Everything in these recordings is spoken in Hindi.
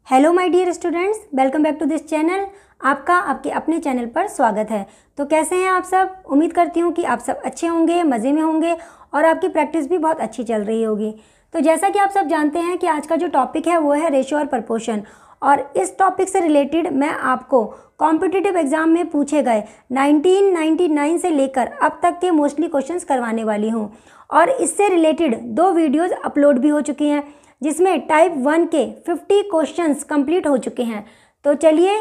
Hello my dear students, welcome back to this channel. आपका आपके अपने चैनल पर स्वागत है। तो कैसे हैं आप सब? उम्मीद करती हूँ कि आप सब अच्छे होंगे, मज़े में होंगे और आपकी प्रैक्टिस भी बहुत अच्छी चल रही होगी। तो जैसा कि आप सब जानते हैं कि आज का जो टॉपिक है वो है रेशियो और प्रपोर्शन, और इस टॉपिक से रिलेटेड मैं आपको कॉम्पिटिटिव एग्जाम में पूछे गए 1999 से लेकर अब तक के मोस्टली क्वेश्चंस करवाने वाली हूँ। और इससे रिलेटेड 2 वीडियोज़ अपलोड भी हो चुकी हैं जिसमें टाइप 1 के 50 क्वेश्चंस कंप्लीट हो चुके हैं। तो चलिए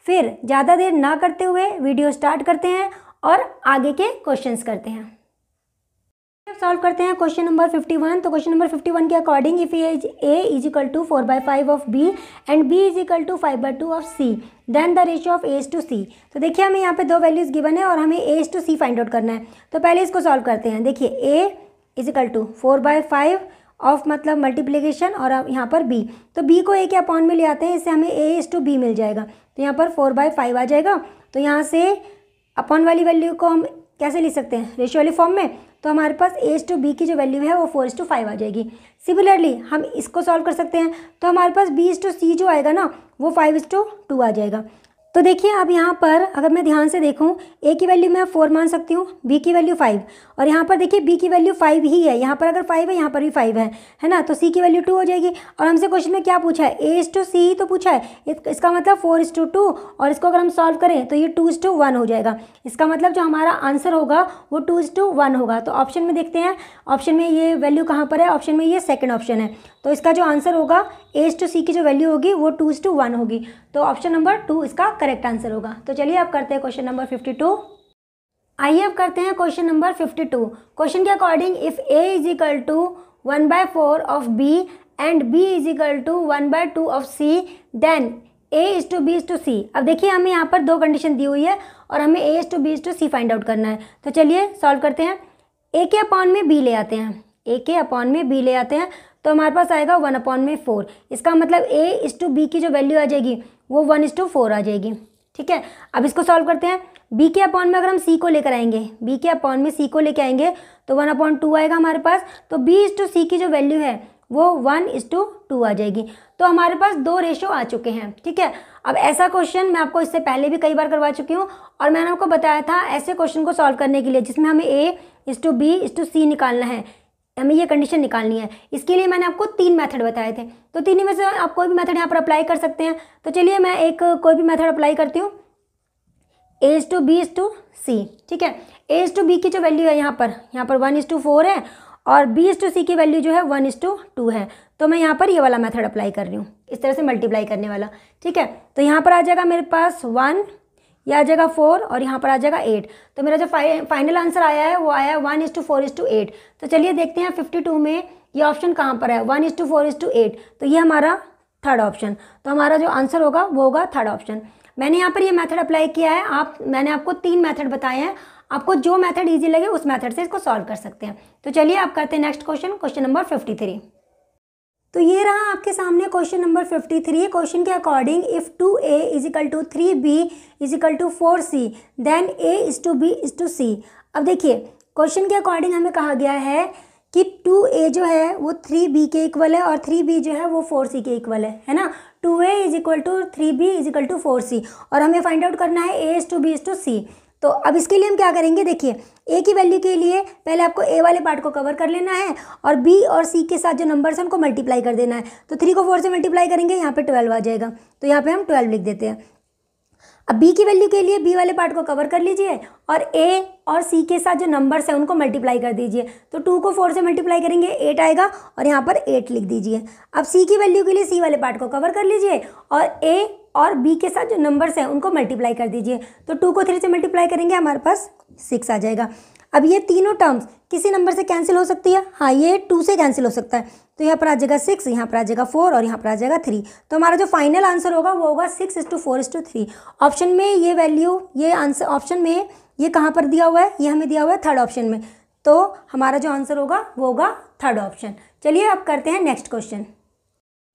फिर ज़्यादा देर ना करते हुए वीडियो स्टार्ट करते हैं और आगे के क्वेश्चंस करते हैं। सॉल्व करते हैं क्वेश्चन नंबर 51। तो क्वेश्चन नंबर 51 के according if A is equal to 4/5 of B and B is equal to 5/2 of C, then the ratio of A is to C. तो देखिए हमें यहाँ पे 2 वैल्यूज़ गिवन है और हमें A is to C find out करना है। तो पहले इसको सॉल्व करते हैं। देखिए A is equal to 4/5 of मतलब मल्टीप्लिकेशन और यहाँ पर b, तो b को a के अपॉन में ले आते हैं, इससे हमें a इज टू b मिल जाएगा। तो यहाँ पर 4/5 आ जाएगा। तो यहाँ से अपॉन वाली वैल्यू को हम कैसे लिख सकते हैं? रेशियो वाली फॉर्म में। तो हमारे पास a इज टू b की जो वैल्यू है वो 4:5 आ जाएगी। सिमिलरली हम इसको सॉल्व कर सकते हैं। तो हमारे पास b इज टू c जो आएगा ना वो 5:2 आ जाएगा। तो देखिए अब यहाँ पर अगर मैं ध्यान से देखूँ, a की वैल्यू मैं 4 मान सकती हूँ, b की वैल्यू 5, और यहाँ पर देखिए b की वैल्यू 5 ही है। यहाँ पर अगर 5 है यहाँ पर भी 5 है ना। तो c की वैल्यू 2 हो जाएगी। और हमसे क्वेश्चन में क्या पूछा है? a इज टू सी ही तो पूछा है। इसका मतलब 4:2, और इसको अगर हम सॉल्व करें तो ये 2:1 हो जाएगा। इसका मतलब जो हमारा आंसर होगा वो 2:1 होगा। तो ऑप्शन में देखते हैं, ऑप्शन में ये वैल्यू कहाँ पर है? ऑप्शन में ये सेकेंड ऑप्शन है। तो इसका जो आंसर होगा a इज टू सी की जो वैल्यू होगी वो 2:1 होगी। तो ऑप्शन नंबर 2 इसका करेक्ट आंसर होगा। तो चलिए अब करते हैं क्वेश्चन नंबर 52। आइए अब करते हैं क्वेश्चन नंबर 52। क्वेश्चन के according if a is equal to 1/4 of b and b is equal to 1/2 of c, then a is to b is to c। अब देखिए हमें यहाँ पर 2 कंडीशन दी हुई है और हमें a is to b is to c find out करना है। तो चलिए सॉल्व करते हैं। a के अपॉन में b ले आते हैं, a के अपॉन में b ले आते हैं, तो हमारे पास आएगा 1/4। इसका मतलब a इज टू b की जो वैल्यू आ जाएगी वो 1:4 आ जाएगी। ठीक है, अब इसको सॉल्व करते हैं। b के अपॉन में अगर हम c को लेकर आएंगे, b के अपॉन में c को लेकर आएंगे तो 1/2 आएगा हमारे पास। तो b इज टू c की जो वैल्यू है वो 1:2 आ जाएगी। तो हमारे पास 2 रेशो आ चुके हैं। ठीक है, अब ऐसा क्वेश्चन मैं आपको इससे पहले भी कई बार करवा चुकी हूँ और मैंने आपको बताया था ऐसे क्वेश्चन को सॉल्व करने के लिए जिसमें हमें a is to b is to c निकालना है, हमें ये कंडीशन निकालनी है। इसके लिए मैंने आपको 3 मेथड बताए थे। तो तीन में से आप कोई भी मेथड यहाँ पर अप्लाई कर सकते हैं। तो चलिए मैं एक कोई भी मेथड अप्लाई करती हूँ। a is to b is to c। ठीक है, a इज टू b की जो वैल्यू है यहाँ पर 1:4 है और b इज टू c की वैल्यू जो है 1:2 है। तो मैं यहाँ पर ये वाला मेथड अप्लाई कर रही हूँ, इस तरह से मल्टीप्लाई करने वाला। ठीक है, तो यहाँ पर आ जाएगा मेरे पास 1, यह आ जाएगा 4 और यहाँ पर आ जाएगा 8। तो मेरा जो फाइनल आंसर आया है वो आया 1:4:8। तो चलिए देखते हैं 52 में ये ऑप्शन कहाँ पर है, 1:4:8। तो ये हमारा थर्ड ऑप्शन। तो हमारा जो आंसर होगा वो होगा थर्ड ऑप्शन। मैंने यहाँ पर ये मेथड अप्लाई किया है। मैंने आपको 3 मेथड बताए हैं, आपको जो मेथड ईजी लगे उस मेथड से इसको सॉल्व कर सकते हैं। तो चलिए आप करते हैं नेक्स्ट क्वेश्चन नंबर 53। तो ये रहा आपके सामने क्वेश्चन नंबर 53। क्वेश्चन के according if 2a is equal to 3b is equal to 4c, then a is to b is to c। अब देखिए क्वेश्चन के अकॉर्डिंग हमें कहा गया है कि 2a जो है वो 3b के इक्वल है और 3b जो है वो 4c के इक्वल है ना। 2a is equal to 3b is equal to 4c और हमें फाइंड आउट करना है a is to b is to c। तो अब इसके लिए हम क्या करेंगे? देखिए a की वैल्यू के लिए पहले आपको a वाले पार्ट को कवर कर लेना है और b और c के साथ जो नंबर्स हैं उनको मल्टीप्लाई कर देना है। तो 3 को 4 से मल्टीप्लाई करेंगे, यहाँ पे 12 आ जाएगा। तो यहाँ पे हम 12 लिख देते हैं। अब b की वैल्यू के लिए b वाले पार्ट को कवर कर लीजिए और a और c के साथ जो नंबर्स हैं उनको मल्टीप्लाई कर दीजिए। तो 2 को 4 से मल्टीप्लाई करेंगे 8 आएगा और यहाँ पर 8 लिख दीजिए। अब c की वैल्यू के लिए c वाले पार्ट को कवर कर लीजिए और a और b के साथ जो नंबर्स हैं उनको मल्टीप्लाई कर दीजिए। तो 2 को 3 से मल्टीप्लाई करेंगे, हमारे पास 6 आ जाएगा। अब ये तीनों टर्म्स किसी नंबर से कैंसिल हो सकती है। हाँ, ये 2 से कैंसिल हो सकता है। तो यहाँ पर आ जाएगा 6, यहाँ पर आ जाएगा 4 और यहाँ पर आ जाएगा 3। तो हमारा जो फाइनल आंसर होगा वो होगा 6:4:3। ऑप्शन में ये वैल्यू, ये आंसर ऑप्शन में ये कहाँ पर दिया हुआ है? ये हमें दिया हुआ है थर्ड ऑप्शन में। तो हमारा जो आंसर होगा वो होगा थर्ड ऑप्शन। चलिए अब करते हैं नेक्स्ट क्वेश्चन।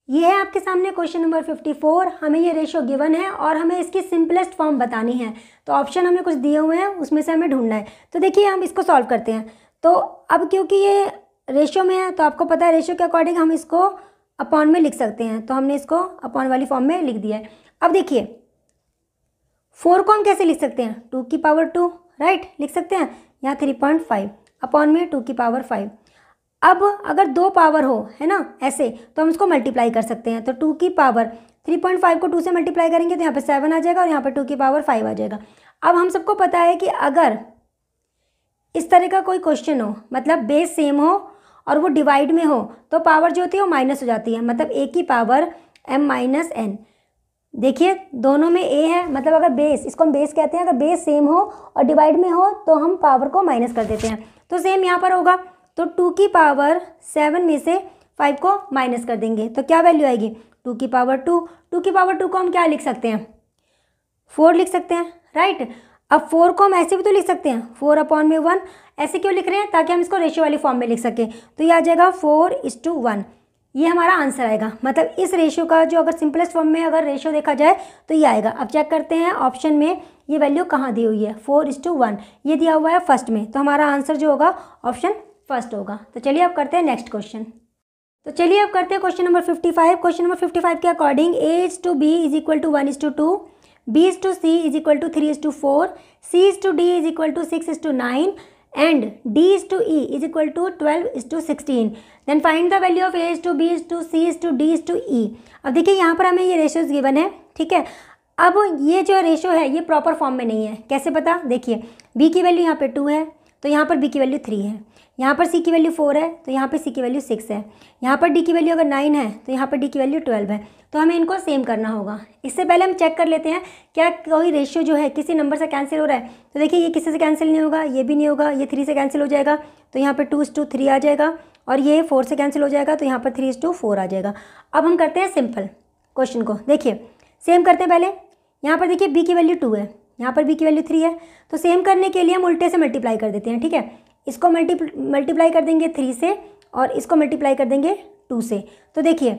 ये है आपके सामने क्वेश्चन नंबर 54। हमें ये रेशियो गिवन है और हमें इसकी सिंपलेस्ट फॉर्म बतानी है। तो ऑप्शन हमें कुछ दिए हुए हैं, उसमें से हमें ढूंढना है। तो देखिए हम इसको सॉल्व करते हैं। तो अब क्योंकि ये रेशियो में है तो आपको पता है रेशियो के अकॉर्डिंग हम इसको अपॉन में लिख सकते हैं, तो हमने इसको अपॉन वाली फॉर्म में लिख दिया है। अब देखिए 4 को हम कैसे लिख सकते हैं, 2 की पावर 2, राइट, लिख सकते हैं। यहाँ 3.5 अपॉन में 2 की पावर 5। अब अगर 2 पावर हो, है ना, ऐसे, तो हम इसको मल्टीप्लाई कर सकते हैं। तो 2 की पावर 3.5 को 2 से मल्टीप्लाई करेंगे तो यहाँ पे 7 आ जाएगा और यहाँ पर 2 की पावर 5 आ जाएगा। अब हम सबको पता है कि अगर इस तरह का कोई क्वेश्चन हो, मतलब बेस सेम हो और वो डिवाइड में हो, तो पावर जो होती है वो माइनस हो जाती है, मतलब a की पावर m-n। देखिए दोनों में a है, मतलब अगर बेस, इसको हम बेस कहते हैं, अगर बेस सेम हो और डिवाइड में हो तो हम पावर को माइनस कर देते हैं। तो सेम यहाँ पर होगा, तो 2 की पावर 7 में से 5 को माइनस कर देंगे तो क्या वैल्यू आएगी, 2 की पावर 2। 2 की पावर 2 को हम क्या लिख सकते हैं, 4 लिख सकते हैं, राइट। अब 4 को हम ऐसे भी तो लिख सकते हैं, 4/1। ऐसे क्यों लिख रहे हैं, ताकि हम इसको रेशियो वाली फॉर्म में लिख सकें। तो ये आ जाएगा 4:1, ये हमारा आंसर आएगा। मतलब इस रेशियो का जो अगर सिंपलेस्ट फॉर्म में अगर रेशियो देखा जाए तो ये आएगा। अब चेक करते हैं ऑप्शन में ये वैल्यू कहाँ दी हुई है, 4:1 ये दिया हुआ है फर्स्ट में, तो हमारा आंसर जो होगा ऑप्शन फर्स्ट होगा। तो चलिए अब करते हैं नेक्स्ट क्वेश्चन। तो चलिए अब करते हैं क्वेश्चन नंबर 55। क्वेश्चन नंबर 55 के according A:B = 1:2, B:C = 3:4, C:D = 6:9 and D:E = 12:16। Then find the value of A:B:C D:E। अब देखिए यहाँ पर हमें ये रेशियोज गिवन है, ठीक है। अब ये जो रेशियो है ये प्रॉपर फॉर्म में नहीं है, कैसे पता, देखिए B की वैल्यू यहाँ पे 2 है तो यहाँ पर B की वैल्यू 3 है, यहाँ पर C की वैल्यू 4 है तो यहाँ पे C की वैल्यू 6 है, यहाँ पर D की वैल्यू अगर 9 है तो यहाँ पर D की वैल्यू 12 है। तो हमें इनको सेम करना होगा। इससे पहले हम चेक कर लेते हैं क्या कोई रेशियो जो है किसी नंबर से कैंसिल हो रहा है। तो देखिए ये किसी से कैंसिल नहीं होगा, ये भी नहीं होगा, ये 3 से कैंसिल हो जाएगा तो यहाँ पर 2:3 आ जाएगा, और ये 4 से कैंसिल हो जाएगा तो यहाँ पर 3:4 आ जाएगा। अब हम करते हैं सिंपल क्वेश्चन को, देखिए सेम करते हैं। पहले यहाँ पर देखिए B की वैल्यू 2 है, यहाँ पर B की वैल्यू 3 है, तो सेम करने के लिए हम उल्टे से मल्टीप्लाई कर देते हैं, ठीक है। इसको मल्टीप्लाई कर देंगे 3 से और इसको मल्टीप्लाई कर देंगे 2 से। तो देखिए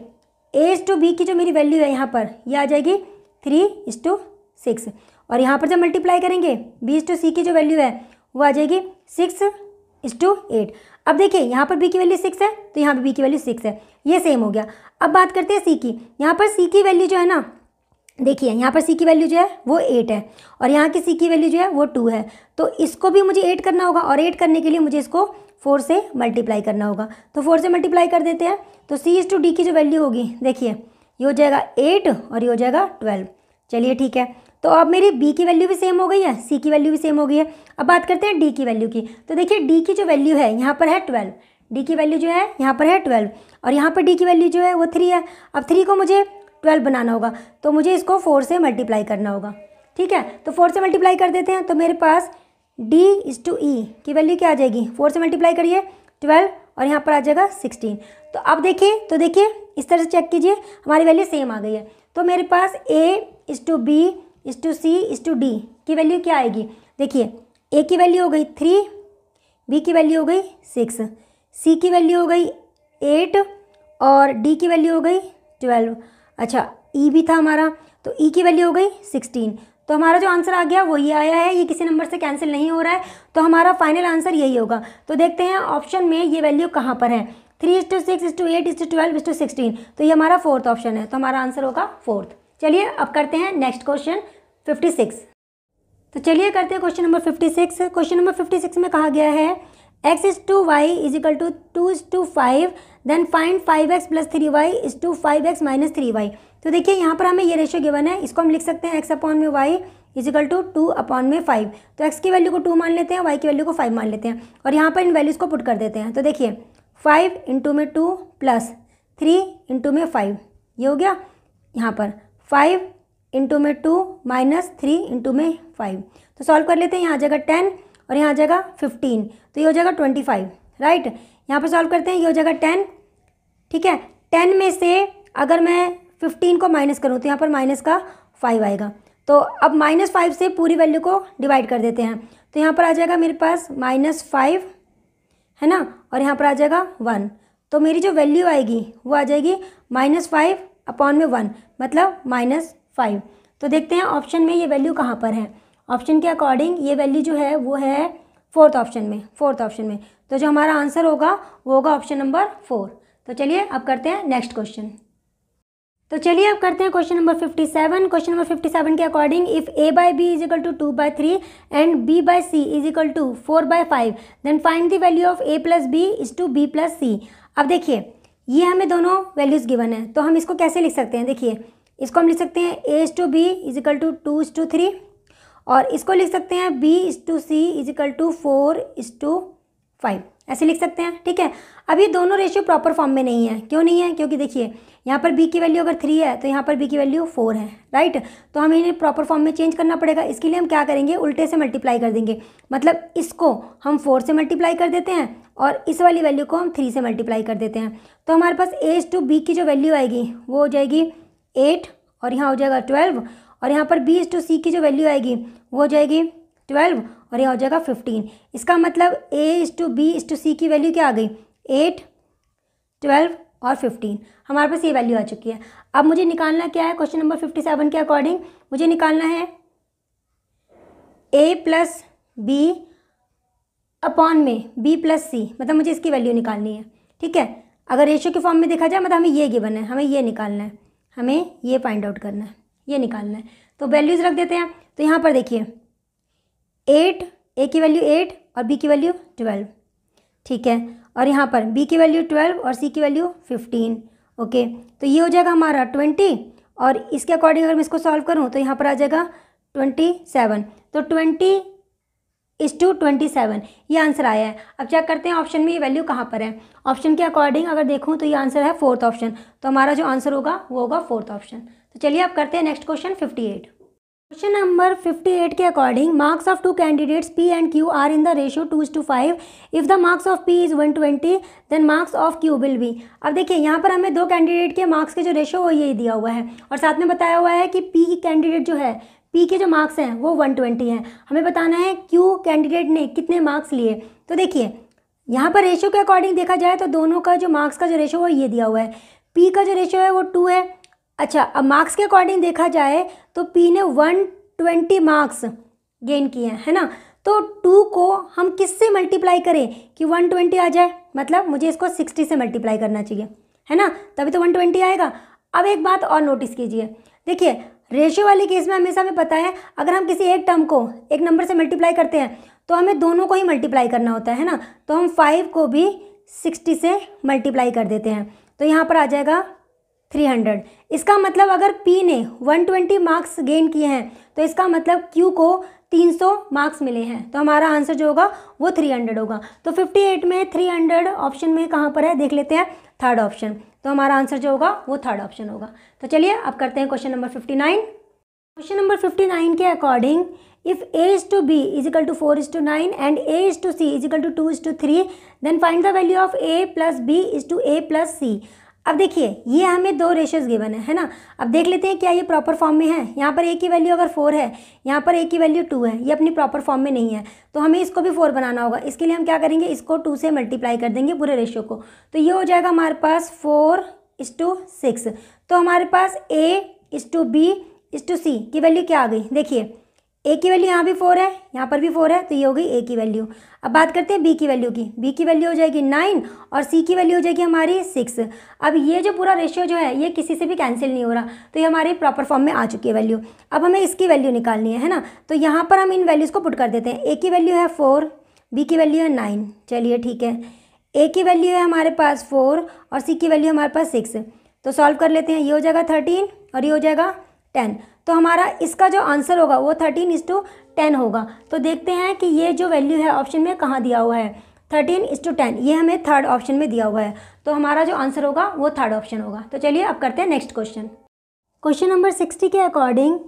A:B की जो मेरी वैल्यू है यहाँ पर ये आ जाएगी 3:6, और यहाँ पर जब मल्टीप्लाई करेंगे B:C की जो वैल्यू है वो आ जाएगी 6:8। अब देखिए यहाँ पर B की वैल्यू 6 है तो यहाँ पर B की वैल्यू 6 है, ये सेम हो गया। अब बात करते हैं C की। यहाँ पर C की वैल्यू जो है ना, देखिए यहाँ पर C की वैल्यू जो है वो 8 है और यहाँ की C की वैल्यू जो है वो 2 है, तो इसको भी मुझे 8 करना होगा और 8 करने के लिए मुझे इसको 4 से मल्टीप्लाई करना होगा। तो 4 से मल्टीप्लाई कर देते हैं, तो C:D की जो वैल्यू होगी देखिए ये हो जाएगा 8 और ये हो जाएगा 12। चलिए ठीक है, तो अब मेरी B की वैल्यू भी सेम हो गई है, C की वैल्यू भी सेम हो गई है। अब बात करते हैं D की वैल्यू की। तो देखिए D की जो वैल्यू है यहाँ पर है 12, D की वैल्यू जो है यहाँ पर है 12 और यहाँ पर D की वैल्यू जो है वो 3 है। अब 3 को मुझे 12 बनाना होगा तो मुझे इसको 4 से मल्टीप्लाई करना होगा, ठीक है। तो 4 से मल्टीप्लाई कर देते हैं, तो मेरे पास D:E की वैल्यू क्या आ जाएगी, 4 से मल्टीप्लाई करिए 12 और यहाँ पर आ जाएगा 16। तो अब देखिए इस तरह से चेक कीजिए हमारी वैल्यू सेम आ गई है। तो मेरे पास A:B:C:D की वैल्यू क्या आएगी, देखिए A की वैल्यू हो गई 3, B की वैल्यू हो गई 6, C की वैल्यू हो गई 8 और D की वैल्यू हो गई 12। अच्छा E भी था हमारा, तो E की वैल्यू हो गई 16। तो हमारा जो आंसर आ गया वो ये आया है, ये किसी नंबर से कैंसिल नहीं हो रहा है, तो हमारा फाइनल आंसर यही होगा। तो देखते हैं ऑप्शन में ये वैल्यू कहाँ पर है, 3:6:8:12:16, तो ये हमारा 4th ऑप्शन है, तो हमारा आंसर होगा 4th। चलिए अब करते हैं नेक्स्ट क्वेश्चन 56। तो चलिए करते हैं क्वेश्चन नंबर 56। क्वेश्चन नंबर 56 में कहा गया है x:y = 2:5, then find 5x + 3y = 5x - 3y। तो देखिए यहाँ पर हमें ये रेशियो गिवन है, इसको हम लिख सकते हैं x/y = 2/5। तो x की वैल्यू को 2 मान लेते हैं, y की वैल्यू को 5 मान लेते हैं और यहाँ पर इन वैल्यूज़ को पुट कर देते हैं। तो देखिए 5 × 2 + 3 × 5, ये हो गया। यहाँ पर 5 × 2 - 3 × 5, तो सॉल्व कर लेते हैं। यहाँ आ जाएगा 10 और यहाँ आ जाएगा 15, तो ये हो जाएगा 25, राइट। यहाँ पर सॉल्व करते हैं, ये हो जाएगा 10, ठीक है। 10 में से अगर मैं 15 को माइनस करूँ तो यहाँ पर -5 आएगा। तो अब -5 से पूरी वैल्यू को डिवाइड कर देते हैं, तो यहाँ पर आ जाएगा मेरे पास -5 है ना, और यहाँ पर आ जाएगा 1। तो मेरी जो वैल्यू आएगी वो आ जाएगी -5/1, मतलब -5। तो देखते हैं ऑप्शन में ये वैल्यू कहाँ पर है। ऑप्शन के अकॉर्डिंग ये वैल्यू जो है वो है 4th ऑप्शन में, 4th ऑप्शन में। तो जो हमारा आंसर होगा वो होगा ऑप्शन नंबर 4। तो चलिए अब करते हैं नेक्स्ट क्वेश्चन। तो चलिए अब करते हैं क्वेश्चन नंबर 57। क्वेश्चन नंबर 57 के according if a by B is equal to 2/3 and b by C is equal to 4/5 then find the value of a plus B is to b plus C. अब देखिए ये हमें दोनों वैल्यूज़ गिवन है, तो हम इसको कैसे लिख सकते हैं। देखिए इसको हम लिख सकते हैं a is to B is equal to 2:3 और इसको लिख सकते हैं b is to C is equal to 4:5, ऐसे लिख सकते हैं। ठीक है, अब ये दोनों रेशियो प्रॉपर फॉर्म में नहीं है। क्यों नहीं है? क्योंकि देखिए यहाँ पर b की वैल्यू अगर 3 है तो यहाँ पर b की वैल्यू 4 है, राइट। तो हमें इन्हें प्रॉपर फॉर्म में चेंज करना पड़ेगा। इसके लिए हम क्या करेंगे, उल्टे से मल्टीप्लाई कर देंगे। मतलब इसको हम 4 से मल्टीप्लाई कर देते हैं और इस वाली वैल्यू को हम 3 से मल्टीप्लाई कर देते हैं। तो हमारे पास a इज टू b की जो वैल्यू आएगी वो हो जाएगी 8 और यहाँ हो जाएगा 12 और यहाँ पर b इज टू c की जो वैल्यू आएगी वो हो जाएगी 12 और यहाँ हो जाएगा 15। इसका मतलब a is to b is to c की वैल्यू क्या आ गई, 8, 12 और 15। हमारे पास ये वैल्यू आ चुकी है। अब मुझे निकालना क्या है, क्वेश्चन नंबर 57 के अकॉर्डिंग मुझे निकालना है a प्लस बी अपॉन में b प्लस सी, मतलब मुझे इसकी वैल्यू निकालनी है। ठीक है, अगर रेशियो के फॉर्म में देखा जाए मतलब हमें ये गिवन है, हमें ये निकालना है, हमें ये फाइंड आउट करना है, ये निकालना है। तो वैल्यूज़ रख देते हैं। तो यहाँ पर देखिए 8, a की वैल्यू 8 और b की वैल्यू 12, ठीक है, और यहाँ पर b की वैल्यू 12 और c की वैल्यू 15। ओके, तो ये हो जाएगा हमारा 20 और इसके अकॉर्डिंग अगर मैं इसको सॉल्व करूँ तो यहाँ पर आ जाएगा 27। तो 20:27 ये आंसर आया है। अब चेक करते हैं ऑप्शन में ये वैल्यू कहाँ पर है। ऑप्शन के अकॉर्डिंग अगर देखूँ तो ये आंसर है 4th ऑप्शन, तो हमारा जो आंसर होगा वो होगा 4th ऑप्शन। तो चलिए अब करते हैं नेक्स्ट क्वेश्चन 58। क्वेश्चन नंबर 58 के according marks of 2 candidates P and Q are in the ratio 2:5। If the marks of P is 120 then marks of Q will be. अब देखिए यहाँ पर हमें 2 कैंडिडेट के मार्क्स के जो रेशियो वो ये दिया हुआ है और साथ में बताया हुआ है कि P कैंडिडेट जो है, P के जो मार्क्स हैं वो 120 हैं। हमें बताना है Q कैंडिडेट ने कितने मार्क्स लिए। तो देखिए यहाँ पर रेशियो के अकॉर्डिंग देखा जाए तो दोनों का जो मार्क्स का जो रेशियो वो ये दिया हुआ है। P का जो रेशियो है वो 2 है। अच्छा, अब मार्क्स के अकॉर्डिंग देखा जाए तो P ने 120 मार्क्स गेन किए हैं, है ना। तो 2 को हम किससे मल्टीप्लाई करें कि 120 आ जाए, मतलब मुझे इसको 60 से मल्टीप्लाई करना चाहिए, है ना, तभी तो 120 आएगा। अब एक बात और नोटिस कीजिए, देखिए रेशियो वाले केस में हमेशा हमें पता है अगर हम किसी एक टर्म को एक नंबर से मल्टीप्लाई करते हैं तो हमें दोनों को ही मल्टीप्लाई करना होता है ना। तो हम 5 को भी 60 से मल्टीप्लाई कर देते हैं, तो यहाँ पर आ जाएगा 300। इसका मतलब अगर P ने 120 मार्क्स गेन किए हैं तो इसका मतलब Q को 300 मार्क्स मिले हैं, तो हमारा आंसर जो होगा वो 300 होगा। तो 58 में 300 ऑप्शन में कहाँ पर है देख लेते हैं, 3rd ऑप्शन। तो हमारा आंसर जो होगा वो 3rd ऑप्शन होगा। तो चलिए अब करते हैं क्वेश्चन नंबर 59। क्वेश्चन नंबर 59 के according if a is to b is equal to 4:9 and a is to c is equal to 2:3 then find the value of a plus b is to a plus c। अब देखिए ये हमें 2 रेशियोज गिवन है ना। अब देख लेते हैं क्या ये प्रॉपर फॉर्म में है। यहाँ पर a की वैल्यू अगर 4 है, यहाँ पर a की वैल्यू 2 है, ये अपनी प्रॉपर फॉर्म में नहीं है, तो हमें इसको भी 4 बनाना होगा। इसके लिए हम क्या करेंगे, इसको 2 से मल्टीप्लाई कर देंगे पूरे रेशियो को, तो ये हो जाएगा हमारे पास 4:6। तो हमारे पास a is to b is to c की वैल्यू क्या आ गई, देखिए a की वैल्यू यहाँ भी 4 है, यहाँ पर भी 4 है, तो ये हो गई a की वैल्यू। अब बात करते हैं b की वैल्यू की। b की वैल्यू हो जाएगी 9 और c की वैल्यू हो जाएगी हमारी 6। अब ये जो पूरा रेशियो जो है ये किसी से भी कैंसिल नहीं हो रहा, तो ये हमारी प्रॉपर फॉर्म में आ चुकी है वैल्यू। अब हमें इसकी वैल्यू निकालनी है ना, तो यहाँ पर हम इन वैल्यूज़ को पुट कर देते हैं। a की वैल्यू है 4, b की वैल्यू है 9, चलिए ठीक है। a की वैल्यू है हमारे पास 4 और c की वैल्यू हमारे पास 6, तो सॉल्व कर लेते हैं। ये हो जाएगा 13 और ये हो जाएगा 10, तो हमारा इसका जो आंसर होगा वो 13:10 होगा। तो देखते हैं कि ये जो वैल्यू है ऑप्शन में कहाँ दिया हुआ है, 13:10, ये हमें 3rd ऑप्शन में दिया हुआ है, तो हमारा जो आंसर होगा वो 3rd ऑप्शन होगा। तो चलिए अब करते हैं नेक्स्ट क्वेश्चन। क्वेश्चन नंबर 60 के according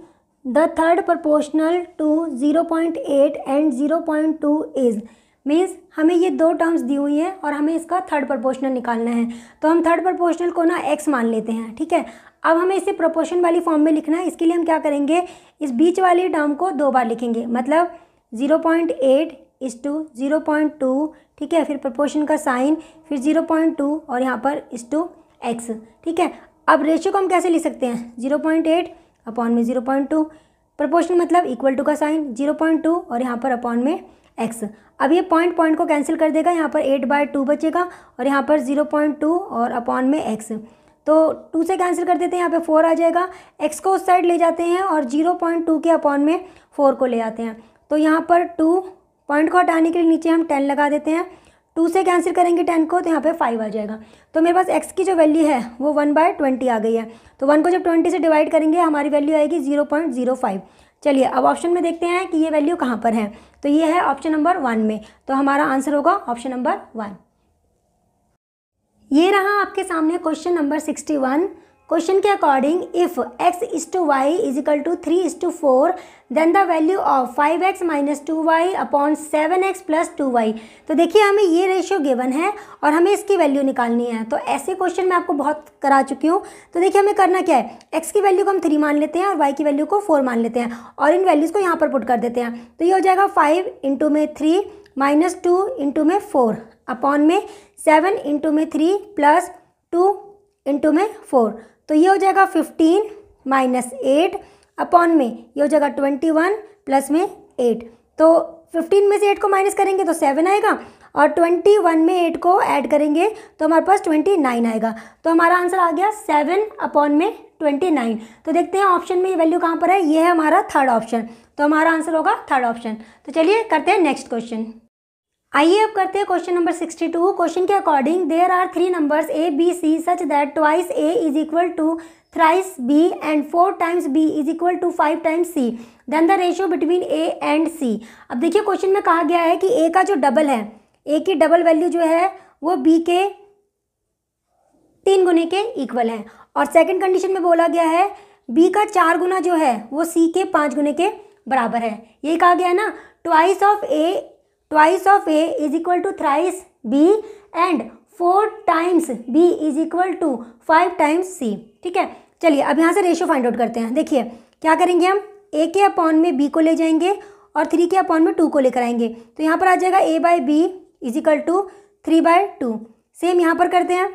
the 3rd proportional to 0.8 and 0.2 is, means हमें ये 2 टर्म्स दी हुई हैं और हमें इसका 3rd प्रोपोर्शनल निकालना है। तो हम 3rd प्रोपोर्शनल को ना x मान लेते हैं, ठीक है। अब हमें इसे प्रोपोर्शन वाली फॉर्म में लिखना है। इसके लिए हम क्या करेंगे, इस बीच वाली टर्म को 2 बार लिखेंगे, मतलब 0.8 इज टू 0.2, ठीक है, फिर प्रोपोर्शन का साइन, फिर 0.2 और यहाँ पर इज टू x, ठीक है। अब रेशियो को हम कैसे लिख सकते हैं, 0.8 अपॉन में 0.2, प्रोपोर्शन मतलब इक्वल टू का साइन 0.2 और यहाँ पर अपॉन में x। अब ये पॉइंट पॉइंट को कैंसिल कर देगा, यहाँ पर 8/2 बचेगा और यहाँ पर 0.2 और अपॉन में x। तो 2 से कैंसिल कर देते हैं, यहाँ पे 4 आ जाएगा। x को उस साइड ले जाते हैं और 0.2 के अपॉन में 4 को ले आते हैं। तो यहाँ पर 2 पॉइंट को हटाने के लिए नीचे हम 10 लगा देते हैं। 2 से कैंसिल करेंगे 10 को तो यहाँ पे 5 आ जाएगा। तो मेरे पास x की जो वैल्यू है वो 1/20 आ गई है। तो 1 को जब 20 से डिवाइड करेंगे हमारी वैल्यू आएगी 0.05। चलिए अब ऑप्शन में देखते हैं कि ये वैल्यू कहाँ पर है। तो ये है ऑप्शन नंबर 1 में, तो हमारा आंसर होगा ऑप्शन नंबर 1। ये रहा आपके सामने क्वेश्चन नंबर 61। क्वेश्चन के according if x/y = 3/4 then the value of 5x - 2y upon 7x + 2y। तो देखिए हमें ये रेशियो गिवन है और हमें इसकी वैल्यू निकालनी है। तो ऐसे क्वेश्चन मैं आपको बहुत करा चुकी हूँ। तो देखिए हमें करना क्या है, x की वैल्यू को हम 3 मान लेते हैं और y की वैल्यू को 4 मान लेते हैं और इन वैल्यूज़ को यहाँ पर पुट कर देते हैं। तो ये हो जाएगा 5 × 3 - 2 × 4 अपॉन में 7 × 3 + 2 × 4। तो ये हो जाएगा 15 - 8 अपॉन में ये हो जाएगा 21 प्लस में 8। तो 15 में से 8 को माइनस करेंगे तो 7 आएगा और 21 में 8 को ऐड करेंगे तो हमारे पास 29 आएगा। तो हमारा आंसर आ गया 7 अपॉन में 29। तो देखते हैं ऑप्शन में ये वैल्यू कहाँ पर है। ये है हमारा थर्ड ऑप्शन, तो हमारा आंसर होगा थर्ड ऑप्शन। तो चलिए करते हैं नेक्स्ट क्वेश्चन। आइए अब करते हैं क्वेश्चन नंबर 62। क्वेश्चन के according there are 3 numbers a b c such that twice a is equal to thrice b and 4 times b is equal to 5 times c then the ratio between a and c। अब देखिए क्वेश्चन में कहा गया है कि a का जो डबल है, a की डबल वैल्यू जो है वो b के 3 गुने के इक्वल है और सेकंड कंडीशन में बोला गया है b का 4 गुना जो है वो c के 5 गुने के बराबर है। यही कहा गया है ना, twice of a is equal to thrice b and 4 times b is equal to 5 times c। ठीक है, चलिए अब यहाँ से रेशियो फाइंड आउट करते हैं। देखिए क्या करेंगे, हम a के अपॉन में b को ले जाएंगे और 3 के अपॉन में 2 को लेकर आएंगे। तो यहाँ पर आ जाएगा a/b is equal to 3/2। Same यहाँ पर करते हैं,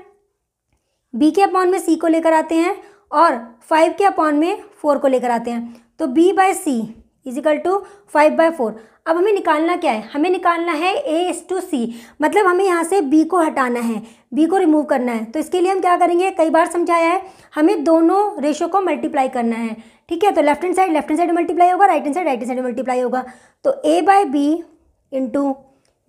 b के अपॉन में c को लेकर आते हैं और 5 के अपॉन में 4 को लेकर आते हैं। तो b/c इज इक्वल टू 5/4। अब हमें निकालना क्या है, हमें निकालना है a/c, मतलब हमें यहाँ से b को हटाना है, b को रिमूव करना है। तो इसके लिए हम क्या करेंगे, कई बार समझाया है, हमें दोनों रेशो को मल्टीप्लाई करना है। ठीक है, तो लेफ्ट हैंड साइड मल्टीप्लाई होगा, राइट हैंड साइड मल्टीप्लाई होगा। तो a/b into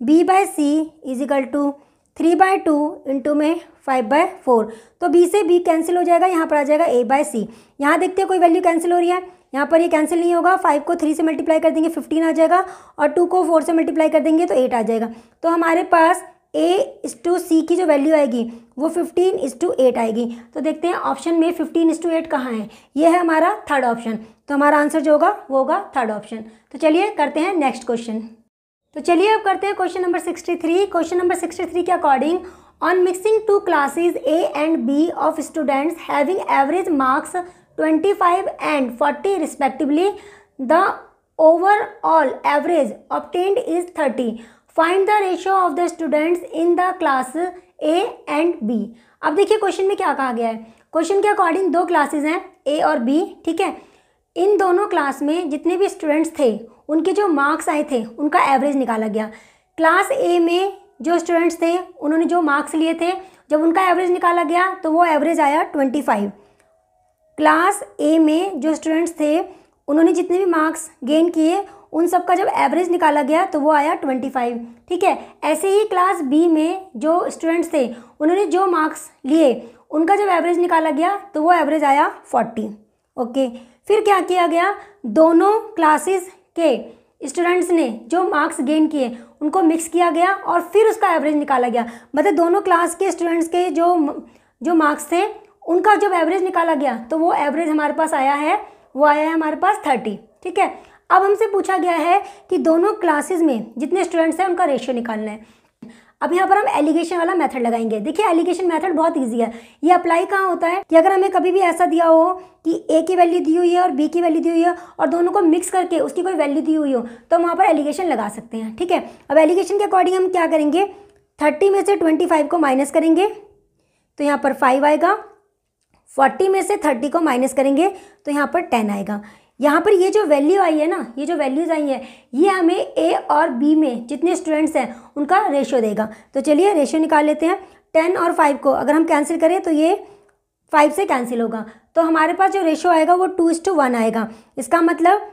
b/c is equal to 3/2 into में 5/4। तो b से b कैंसिल हो जाएगा, यहाँ पर आ जाएगा a/c। यहाँ देखते हैं कोई वैल्यू कैंसिल हो रही है, यहाँ पर ये कैंसिल नहीं होगा। 5 को 3 से मल्टीप्लाई कर देंगे 15 आ जाएगा और 2 को 4 से मल्टीप्लाई कर देंगे तो 8 आ जाएगा। तो हमारे पास a/c की जो वैल्यू आएगी वो 15:8 आएगी। तो देखते हैं ऑप्शन में 15:8 कहाँ है। ये है हमारा थर्ड ऑप्शन, तो हमारा आंसर जो होगा वो होगा थर्ड ऑप्शन। तो चलिए करते हैं नेक्स्ट क्वेश्चन। तो चलिए अब करते हैं क्वेश्चन नंबर 63। क्वेश्चन नंबर 63 के according on mixing 2 classes A and B of students having average marks 25 and 40 respectively, the overall average obtained is 30. Find the ratio of the students in the class A and B. अब देखिए क्वेश्चन में क्या कहा गया है। क्वेश्चन के अकॉर्डिंग 2 क्लासेस हैं A और B। ठीक है, इन दोनों क्लास में जितने भी स्टूडेंट्स थे उनके जो मार्क्स आए थे उनका एवरेज निकाला गया। क्लास A में जो स्टूडेंट्स थे उन्होंने जो मार्क्स लिए थे, जब उनका एवरेज निकाला गया तो वो एवरेज आया 25। क्लास A में जो स्टूडेंट्स थे उन्होंने जितने भी मार्क्स गेन किए उन सब का जब एवरेज निकाला गया तो वो आया 25। ठीक है, ऐसे ही क्लास B में जो स्टूडेंट्स थे उन्होंने जो मार्क्स लिए उनका जब एवरेज निकाला गया तो वो एवरेज आया 40। ओके, फिर क्या किया गया, दोनों क्लासेस के स्टूडेंट्स ने जो मार्क्स गेन किए उनको मिक्स किया गया और फिर उसका एवरेज निकाला गया। मतलब दोनों क्लास के स्टूडेंट्स के जो मार्क्स थे उनका जब एवरेज निकाला गया तो वो एवरेज हमारे पास आया है, वो आया है हमारे पास 30। ठीक है, अब हमसे पूछा गया है कि दोनों क्लासेस में जितने स्टूडेंट्स हैं उनका रेशियो निकालना है। अब यहाँ पर हम एलिगेशन वाला मेथड लगाएंगे। देखिए एलिगेशन मेथड बहुत इजी है। ये अप्लाई कहाँ होता है कि अगर हमें कभी भी ऐसा दिया हो कि A की वैल्यू दी हुई है और B की वैल्यू दी हुई है और दोनों को मिक्स करके उसकी कोई वैल्यू दी हुई हो तो हम वहाँ पर एलिगेशन लगा सकते हैं। ठीक है, अब एलिगेशन के अकॉर्डिंग हम क्या करेंगे, 30 में से 25 को माइनस करेंगे तो यहाँ पर 5 आएगा, 40 में से 30 को माइनस करेंगे तो यहाँ पर 10 आएगा। यहाँ पर ये जो वैल्यू आई है ना, ये जो वैल्यूज़ आई है, ये हमें ए और बी में जितने स्टूडेंट्स हैं उनका रेशियो देगा। तो चलिए रेशियो निकाल लेते हैं। 10 और 5 को अगर हम कैंसिल करें तो ये 5 से कैंसिल होगा, तो हमारे पास जो रेशियो आएगा वो 2:1 आएगा। इसका मतलब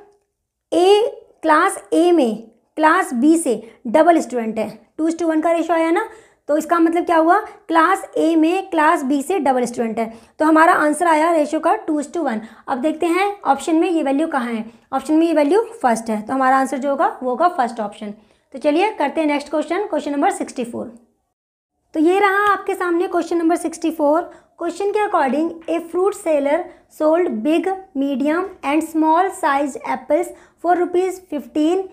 क्लास ए में क्लास बी से डबल स्टूडेंट है, 2:1 का रेशियो आया ना, तो इसका मतलब क्या हुआ, क्लास ए में क्लास बी से डबल स्टूडेंट है। तो हमारा आंसर आया रेशियो का 2:1। अब देखते हैं ऑप्शन में ये वैल्यू कहाँ है। ऑप्शन में ये वैल्यू फर्स्ट है, तो हमारा आंसर जो होगा वो होगा फर्स्ट ऑप्शन। तो चलिए करते हैं नेक्स्ट क्वेश्चन, क्वेश्चन नंबर 64। तो ये रहा आपके सामने क्वेश्चन नंबर 64। क्वेश्चन के according a fruit seller sold big, medium and small size apples for ₹15,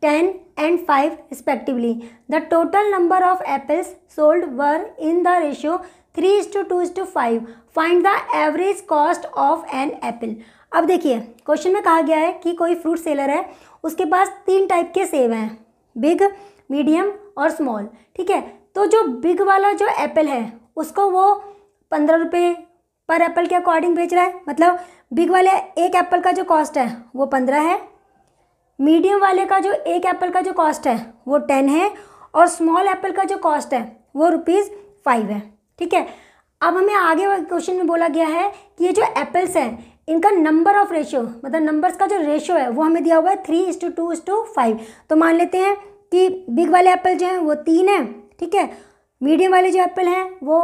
10 and 5 respectively. The total number of apples sold were in the ratio 3:2:5. Find the average cost of an apple. अब देखिए क्वेश्चन में कहा गया है कि कोई फ्रूट सेलर है, उसके पास 3 टाइप के सेब हैं, बिग, मीडियम और स्मॉल। ठीक है, तो जो बिग वाला जो एप्पल है उसको वो 15 रुपये पर एप्पल के अकॉर्डिंग बेच रहा है। मतलब बिग वाले एक एप्पल का जो कॉस्ट है वो 15 है, मीडियम वाले का जो एक एप्पल का जो कॉस्ट है वो 10 है, और स्मॉल एप्पल का जो कॉस्ट है वो ₹5 है। ठीक है, अब हमें आगे क्वेश्चन में बोला गया है कि ये जो एप्पल्स हैं इनका नंबर ऑफ रेशियो, मतलब नंबर्स का जो रेशियो है वो हमें दिया हुआ है 3:2:5। तो मान लेते हैं कि बिग वाले एप्पल जो हैं वो 3 हैं, ठीक है, मीडियम वाले जो एप्पल हैं वो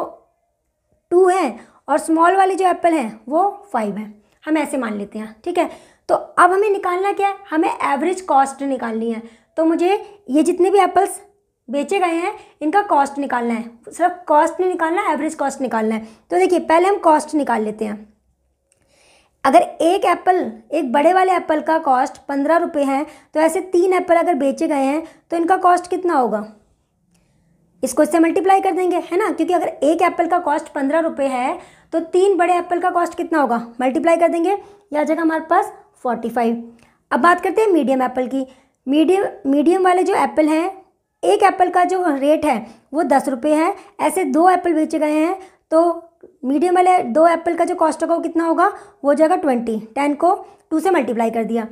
2 हैं, और स्मॉल वाले जो एप्पल हैं वो 5 हैं। हम ऐसे मान लेते हैं। ठीक है, तो अब हमें निकालना क्या है, हमें एवरेज कॉस्ट निकालनी है। तो मुझे ये जितने भी एप्पल्स बेचे गए हैं इनका कॉस्ट निकालना है, सिर्फ कॉस्ट नहीं निकालना है, एवरेज कॉस्ट निकालना है। तो देखिए पहले हम कॉस्ट निकाल लेते हैं। अगर एक बड़े वाले एप्पल का कॉस्ट 15 रुपये है, तो ऐसे 3 एप्पल अगर बेचे गए हैं तो इनका कॉस्ट कितना होगा, इसको इससे मल्टीप्लाई कर देंगे, है ना, क्योंकि अगर एक एप्पल का कॉस्ट 15 रुपये है तो 3 बड़े एप्पल का कॉस्ट कितना होगा, मल्टीप्लाई कर देंगे, यह आ जाएगा हमारे पास 45। अब बात करते हैं मीडियम एप्पल की। मीडियम वाले जो एप्पल हैं, एक एप्पल का जो रेट है वो 10 रुपये है, ऐसे 2 एप्पल बेचे गए हैं, तो मीडियम वाले 2 एप्पल का जो कॉस्ट होगा वो कितना होगा, वो हो जाएगा 20। 10 को 2 से मल्टीप्लाई कर दिया।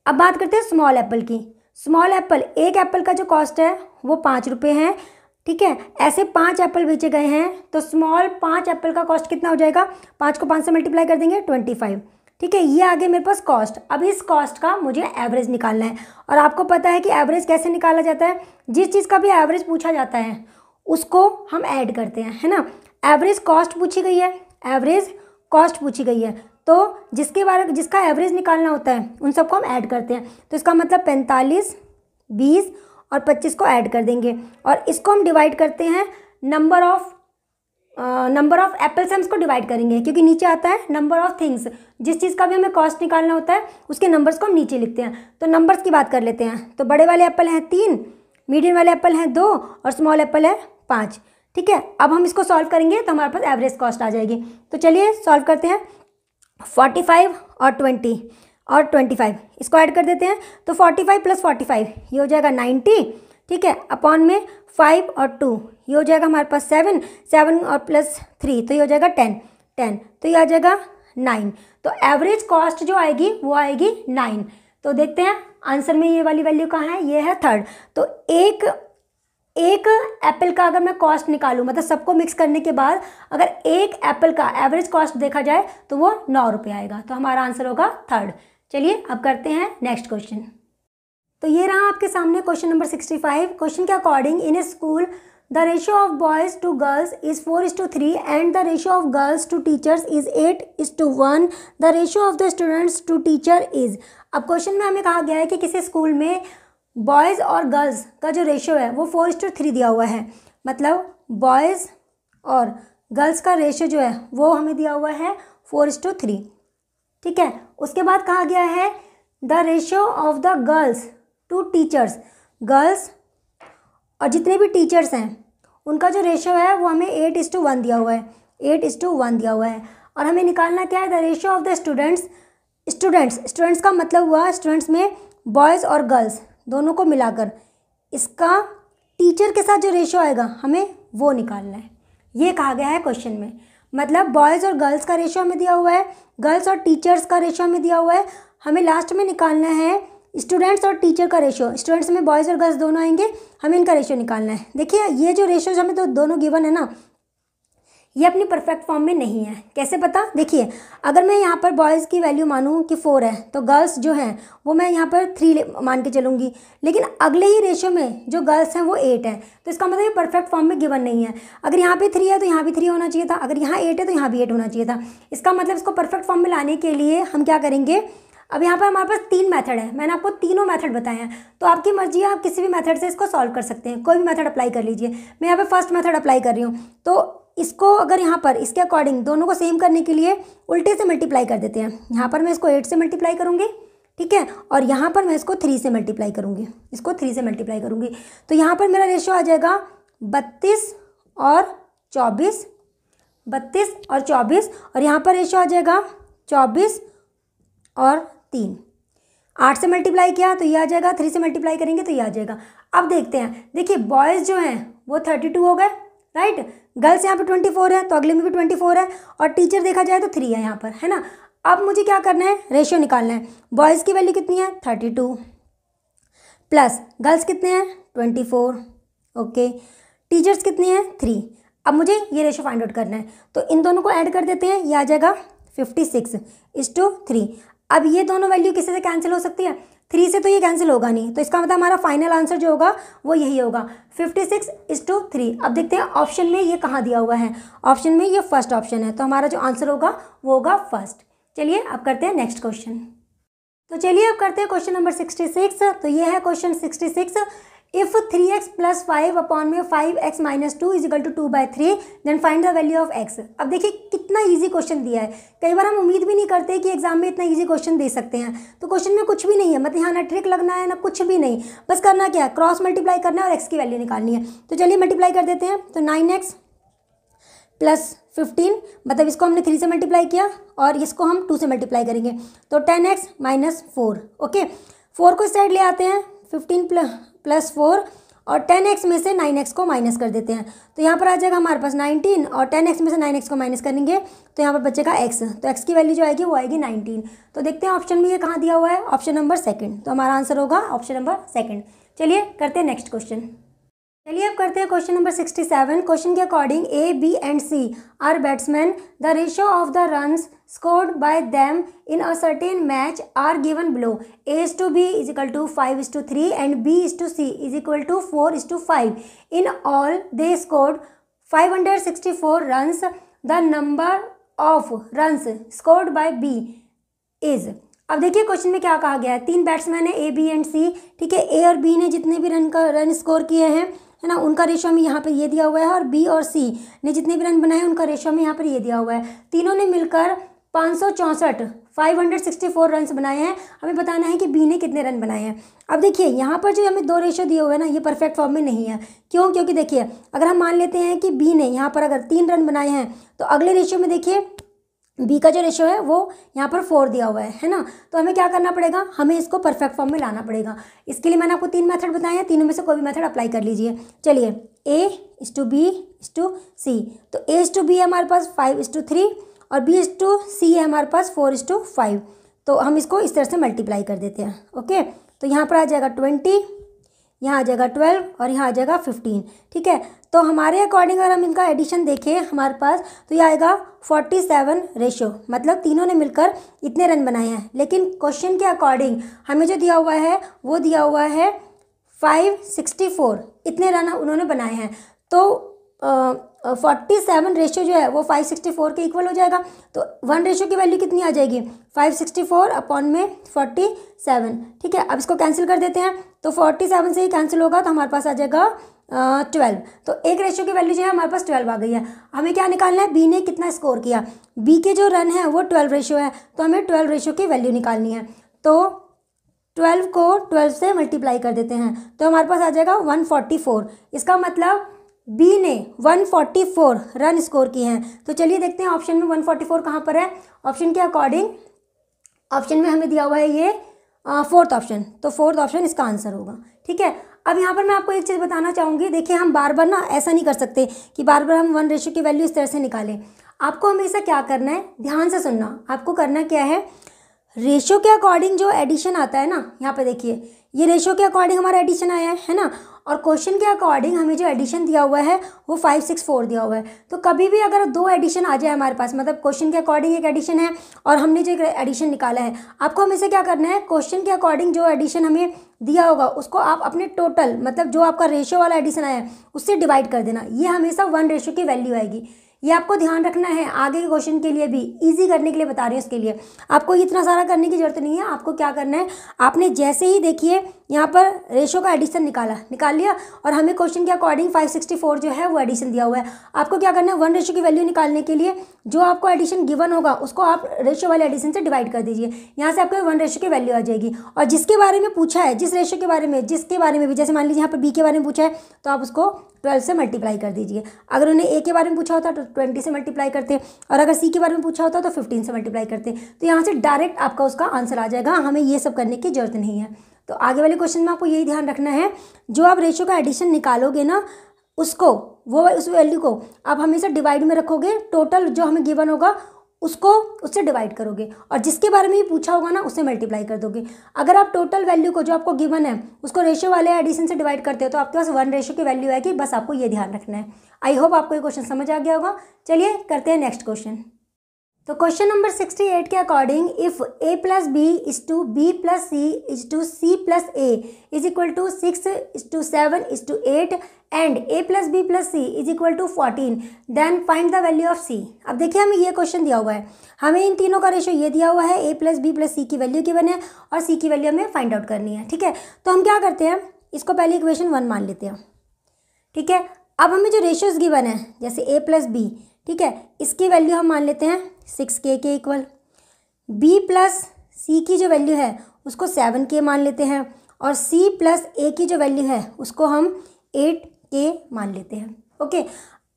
अब बात करते हैं स्मॉल एप्पल की। स्मॉल एप्पल, एक एप्पल का जो कॉस्ट है वो 5 रुपये है, ठीक है, ऐसे 5 एप्पल बेचे गए हैं, तो स्मॉल 5 एप्पल का कॉस्ट कितना हो जाएगा, 5 को 5 से मल्टीप्लाई कर देंगे 25। ठीक है, ये आगे मेरे पास कॉस्ट। अब इस कॉस्ट का मुझे एवरेज निकालना है, और आपको पता है कि एवरेज कैसे निकाला जाता है, जिस चीज़ का भी एवरेज पूछा जाता है उसको हम ऐड करते हैं, है ना। एवरेज कॉस्ट पूछी गई है, एवरेज कॉस्ट पूछी गई है, तो जिसका एवरेज निकालना होता है उन सबको हम ऐड करते हैं। तो इसका मतलब 45, 20 और 25 को ऐड कर देंगे, और इसको हम डिवाइड करते हैं नंबर ऑफ एप्पल्स हम इसको डिवाइड करेंगे, क्योंकि नीचे आता है नंबर ऑफ थिंग्स। जिस चीज़ का भी हमें कॉस्ट निकालना होता है उसके नंबर्स को हम नीचे लिखते हैं। तो नंबर्स की बात कर लेते हैं। तो बड़े वाले एप्पल हैं 3, मीडियम वाले एप्पल हैं 2 और स्मॉल एप्पल है 5। ठीक है, अब हम इसको सॉल्व करेंगे तो हमारे पास एवरेज कॉस्ट आ जाएगी। तो चलिए सॉल्व करते हैं। 45 और 20 और 25 इसको ऐड कर देते हैं। तो 45 + 45 ये हो जाएगा 90, ठीक है, अपॉन में 5 और 2 ये हो जाएगा हमारे पास 7 और +3 तो ये हो जाएगा 10 तो ये आ जाएगा 9। तो एवरेज कॉस्ट जो आएगी वो आएगी 9। तो देखते हैं आंसर में ये वाली वैल्यू कहाँ है, ये है 3rd। तो एक एप्पल का अगर मैं कॉस्ट निकालूँ, मतलब सबको मिक्स करने के बाद अगर एक एप्पल का एवरेज कॉस्ट देखा जाए तो वो 9 रुपये आएगा। तो हमारा आंसर होगा 3rd। चलिए अब करते हैं नेक्स्ट क्वेश्चन। तो ये रहा आपके सामने क्वेश्चन नंबर 65। क्वेश्चन के according in a school the ratio of boys to girls is 4:3 and the ratio of girls to teachers is 8:1। The ratio of the students to teacher is. अब क्वेश्चन में हमें कहा गया है कि किसी स्कूल में बॉयज़ और गर्ल्स का जो रेशियो है वो 4:3 दिया हुआ है। मतलब बॉयज़ और गर्ल्स का रेशियो जो है वो हमें दिया हुआ है 4:3। ठीक है, उसके बाद कहा गया है the ratio of the girls to teachers. Girls और जितने भी टीचर्स हैं उनका जो रेशियो है वो हमें 8:1 दिया हुआ है, 8:1 दिया हुआ है। और हमें निकालना क्या है, the ratio of the students का मतलब हुआ स्टूडेंट्स में बॉयज़ और गर्ल्स दोनों को मिलाकर, इसका टीचर के साथ जो रेशियो आएगा हमें वो निकालना है। ये कहा गया है क्वेश्चन में। मतलब बॉयज़ और गर्ल्स का रेशियो हमें दिया हुआ है, गर्ल्स और टीचर्स का रेशियो हमें दिया हुआ है, हमें लास्ट में निकालना है स्टूडेंट्स और टीचर का रेशो। स्टूडेंट्स में बॉयज़ और गर्ल्स दोनों आएंगे, हमें इनका रेशो निकालना है। देखिए ये जो रेशोज हमें तो दोनों गिवन है ना, ये अपनी परफेक्ट फॉर्म में नहीं है। कैसे पता? देखिए अगर मैं यहाँ पर बॉयज़ की वैल्यू मानूँ कि 4 है तो गर्ल्स जो हैं वो मैं यहाँ पर 3 मान के चलूँगी, लेकिन अगले ही रेशो में जो गर्ल्स हैं वो 8 है, तो इसका मतलब ये परफेक्ट फॉर्म में गिवन नहीं है। अगर यहाँ पे 3 है तो यहाँ भी 3 होना चाहिए था, अगर यहाँ 8 है तो यहाँ भी 8 होना चाहिए था। इसका मतलब इसको परफेक्ट फॉर्म में लाने के लिए हम क्या करेंगे, अब यहाँ पर हमारे पास 3 मेथड है, मैंने आपको तीनों मेथड बताए हैं, तो आपकी मर्जी है, आप किसी भी मेथड से इसको सॉल्व कर सकते हैं, कोई भी मेथड अप्लाई कर लीजिए। मैं यहाँ पे फर्स्ट मेथड अप्लाई कर रही हूँ, तो इसको अगर यहाँ पर इसके अकॉर्डिंग दोनों को सेम करने के लिए उल्टे से मल्टीप्लाई कर देते हैं। यहाँ पर मैं इसको 8 से मल्टीप्लाई करूँगी, ठीक है, और यहाँ पर मैं इसको 3 से मल्टीप्लाई करूँगी, इसको 3 से मल्टीप्लाई करूँगी, तो यहाँ पर मेरा रेशो आ जाएगा 32 और 24, 32 और 24, और यहाँ पर रेशो आ जाएगा 24 और 3। 8 से मल्टीप्लाई किया तो ये आ जाएगा, 3 से मल्टीप्लाई करेंगे तो ये आ जाएगा। अब देखते हैं, देखिए बॉयज़ जो हैं वो 32 हो गए, राइट, गर्ल्स यहाँ पे 24 है तो अगले में भी 24 है, और टीचर देखा जाए तो 3 है यहाँ पर, है ना। अब मुझे क्या करना है, रेशियो निकालना है। बॉयज़ की वैल्यू कितनी है 32 प्लस गर्ल्स कितने हैं 24, ओके, टीचर्स कितनी है 3। अब मुझे ये रेशियो फाइंड आउट करना है, तो इन दोनों को ऐड कर देते हैं, ये आ जाएगा 56:3। अब ये दोनों वैल्यू किसी से कैंसिल हो सकती है, 3 से तो ये कैंसिल होगा नहीं, तो इसका मतलब हमारा फाइनल आंसर जो होगा वो यही होगा 56:3। अब देखते हैं ऑप्शन में ये कहाँ दिया हुआ है, ऑप्शन में ये फर्स्ट ऑप्शन है, तो हमारा जो आंसर होगा वो होगा फर्स्ट। चलिए अब करते हैं नेक्स्ट क्वेश्चन। तो चलिए अब करते हैं क्वेश्चन नंबर 66। तो ये है क्वेश्चन 66, इफ़ 3x + 5 अपॉन में 5x - 2 = 2/3 then find the value of x। अब देखिए कितना इजी क्वेश्चन दिया है, कई बार हम उम्मीद भी नहीं करते कि एग्जाम में इतना इजी क्वेश्चन दे सकते हैं। तो क्वेश्चन में कुछ भी नहीं है, मतलब यहाँ ना ट्रिक लगना है ना कुछ भी नहीं, बस करना क्या है, क्रॉस मल्टीप्लाई करना है और x की वैल्यू निकालनी है। तो चलिए मल्टीप्लाई कर देते हैं, तो 9x + 15, मतलब इसको हमने 3 से मल्टीप्लाई किया और इसको हम 2 से मल्टीप्लाई करेंगे, तो 10x - 4, ओके, 4 को इस साइड ले आते हैं, 15 + 4 और 10x में से 9x को माइनस कर देते हैं, तो यहाँ पर आ जाएगा हमारे पास 19, और 10x में से 9x को माइनस करेंगे तो यहाँ पर बचेगा x, तो x की वैल्यू जो आएगी वो आएगी 19। तो देखते हैं ऑप्शन में ये कहाँ दिया हुआ है, ऑप्शन नंबर 2, तो हमारा आंसर होगा ऑप्शन नंबर 2। चलिए करते हैं नेक्स्ट क्वेश्चन। चलिए अब करते हैं क्वेश्चन नंबर 67। क्वेश्चन के according A, B and C are batsmen, the ratio of the runs scored by them in a certain match are given below. A/B = 5:3 and B/C = 4:5। In all they scored 564 runs. The number of runs scored by B is. अब देखिए क्वेश्चन में क्या कहा गया है, 3 बैट्समैन है A, B एंड C, ठीक है, A और B ने जितने भी रन स्कोर किए हैं, है ना, उनका रेशो में यहाँ पर ये दिया हुआ है, और B और C ने जितने भी रन बनाए उनका रेशो में यहाँ पर ये दिया हुआ है। तीनों ने मिलकर 564 रन बनाए हैं, हमें बताना है कि B ने कितने रन बनाए हैं। अब देखिए यहाँ पर जो हमें 2 रेशो दिए हुए हैं ना, ये परफेक्ट फॉर्म में नहीं है। क्यों? क्योंकि देखिए अगर हम मान लेते हैं कि B ने यहाँ पर अगर 3 रन बनाए हैं, तो अगले रेशो में देखिए B का जो रेशो है वो यहाँ पर 4 दिया हुआ है ना, तो हमें क्या करना पड़ेगा, हमें इसको परफेक्ट फॉर्म में लाना पड़ेगा। इसके लिए मैंने आपको 3 मेथड बताए हैं, तीनों में से कोई भी मेथड अप्लाई कर लीजिए। चलिए A/B/C, तो A/B है हमारे पास 5:3 और B/C है हमारे पास 4:5, तो हम इसको इस तरह से मल्टीप्लाई कर देते हैं, ओके। तो यहाँ पर आ जाएगा 20, यहाँ आ जाएगा 12 और यहाँ आ जाएगा 15, ठीक है। तो हमारे अकॉर्डिंग अगर हम इनका एडिशन देखें हमारे पास, तो ये आएगा 47 रेशो, मतलब तीनों ने मिलकर इतने रन बनाए हैं। लेकिन क्वेश्चन के अकॉर्डिंग हमें जो दिया हुआ है वो दिया हुआ है 564, इतने रन उन्होंने बनाए हैं, तो 47 रेशो जो है वो 564 के इक्वल हो जाएगा। तो 1 रेशो की वैल्यू कितनी आ जाएगी, 564 अपॉन में 47, ठीक है। अब इसको कैंसिल कर देते हैं, तो 47 से ही कैंसिल होगा, तो हमारे पास आ जाएगा 12, तो 1 रेशो की वैल्यू जो है हमारे पास 12 आ गई है। हमें क्या निकालना है, B ने कितना स्कोर किया, B के जो रन है वो 12 रेशो है, तो हमें 12 रेशो की वैल्यू निकालनी है। तो 12 को 12 से मल्टीप्लाई कर देते हैं, तो हमारे पास आ जाएगा 144। इसका मतलब B ने 144 रन स्कोर किए हैं। तो चलिए देखते हैं ऑप्शन में 144 कहाँ पर है। ऑप्शन के अकॉर्डिंग ऑप्शन में हमें दिया हुआ है ये 4th ऑप्शन, तो 4th ऑप्शन इसका आंसर होगा, ठीक है। अब यहाँ पर मैं आपको एक चीज़ बताना चाहूँगी, देखिए हम बार बार ना ऐसा नहीं कर सकते कि बार बार हम 1 रेशो की वैल्यू इस तरह से निकालें। आपको हमेशा क्या करना है, ध्यान से सुनना, आपको करना क्या है, रेशो के अकॉर्डिंग जो एडिशन आता है ना, यहाँ पे देखिए ये रेशो के अकॉर्डिंग हमारा एडिशन आया है ना, और क्वेश्चन के अकॉर्डिंग हमें जो एडिशन दिया हुआ है वो 5 6 4 दिया हुआ है। तो कभी भी अगर दो एडिशन आ जाए हमारे पास, मतलब क्वेश्चन के अकॉर्डिंग एक एडिशन है और हमने जो एक एडिशन निकाला है, आपको हमेशा क्या करना है, क्वेश्चन के अकॉर्डिंग जो एडिशन हमें दिया होगा उसको आप अपने टोटल, मतलब जो आपका रेशो वाला एडिशन आया है उससे डिवाइड कर देना। ये हमेशा 1 रेशो की वैल्यू आएगी। ये आपको ध्यान रखना है, आगे के क्वेश्चन के लिए भी इजी करने के लिए बता रही हूँ। इसके लिए आपको इतना सारा करने की जरूरत नहीं है। आपको क्या करना है, आपने जैसे ही देखिए यहाँ पर रेशो का एडिशन निकाल लिया और हमें क्वेश्चन के अकॉर्डिंग 564 जो है वो एडिशन दिया हुआ है। आपको क्या करना है, 1 रेशो की वैल्यू निकालने के लिए जो आपको एडिशन गिवन होगा उसको आप रेशो वाले एडिशन से डिवाइड कर दीजिए। यहाँ से आपको 1 रेशो की वैल्यू आ जाएगी। और जिसके बारे में पूछा है, जिस रेशो के बारे में, जिसके बारे में भी, जैसे मान लीजिए यहाँ पर बी के बारे में पूछा है तो आप उसको 12 से मल्टीप्लाई कर दीजिए। अगर उन्हें ए के बारे में पूछा होता तो 20 से मल्टीप्लाई करते, और अगर सी के बारे में पूछा होता तो 15 से मल्टीप्लाई करते। तो यहाँ से डायरेक्ट आपका उसका आंसर आ जाएगा, हमें ये सब करने की जरूरत नहीं है। तो आगे वाले क्वेश्चन में आपको यही ध्यान रखना है, जो आप रेशो का एडिशन निकालोगे ना उसको, वो उस वैल्यू को आप हमेशा डिवाइड में रखोगे। टोटल जो हमें गिवन होगा उसको उससे डिवाइड करोगे, और जिसके बारे में ये पूछा होगा ना उससे मल्टीप्लाई कर दोगे। अगर आप टोटल वैल्यू को जो आपको गिवन है उसको रेशो वाले एडिशन से डिवाइड करते हो तो आपके पास 1 रेशो की वैल्यू आएगी। बस आपको ये ध्यान रखना है। आई होप आपको ये क्वेश्चन समझ आ गया होगा। चलिए करते हैं नेक्स्ट क्वेश्चन। तो क्वेश्चन नंबर 68 के according, if a plus B is to B plus C is to C plus A is equal to 6 is to 7 is to 8 and a plus B plus C is equal to 14, then find the value of c। अब देखिए हमें ये क्वेश्चन दिया हुआ है, हमें इन तीनों का रेशो ये दिया हुआ है, a प्लस बी प्लस सी की वैल्यू गिवन है और c की वैल्यू हमें फाइंड आउट करनी है। ठीक है, तो हम क्या करते हैं, इसको पहले इक्वेशन 1 मान लेते हैं। ठीक है, अब हमें जो रेशियोज गिवन है, जैसे a प्लस बी, ठीक है, इसकी वैल्यू हम मान लेते हैं 6k के इक्वल। b प्लस सी की जो वैल्यू है उसको 7k मान लेते हैं, और c प्लस a की जो वैल्यू है उसको हम 8k मान लेते हैं। ओके,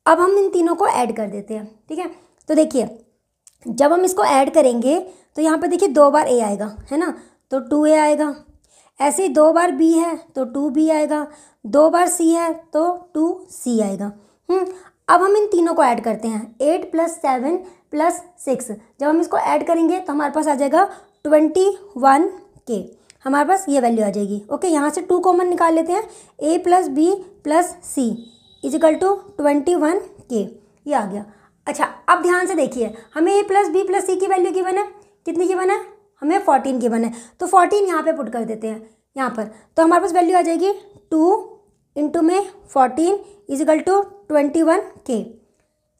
अब हम इन तीनों को ऐड कर देते हैं। ठीक है, तो देखिए जब हम इसको ऐड करेंगे तो यहाँ पर देखिए 2 बार a आएगा, है ना, तो 2a आएगा। ऐसे ही 2 बार b है तो 2b आएगा, 2 बार c है तो 2c आएगा। अब हम इन तीनों को ऐड करते हैं, 8 प्लस 7 प्लस 6। जब हम इसको ऐड करेंगे तो हमारे पास आ जाएगा 21k, हमारे पास ये वैल्यू आ जाएगी। ओके, यहाँ से 2 कॉमन निकाल लेते हैं, a plus B plus C is equal to 21k, ये आ गया। अच्छा, अब ध्यान से देखिए, हमें a प्लस बी प्लस सी की वैल्यू गिवन है, कितनी गिवन है, हमें 14 गिवन है। तो 14 यहाँ पे पुट कर देते हैं यहाँ पर, तो हमारे पास वैल्यू आ जाएगी 2 इंटू में 14 इज इक्वल टू 21k।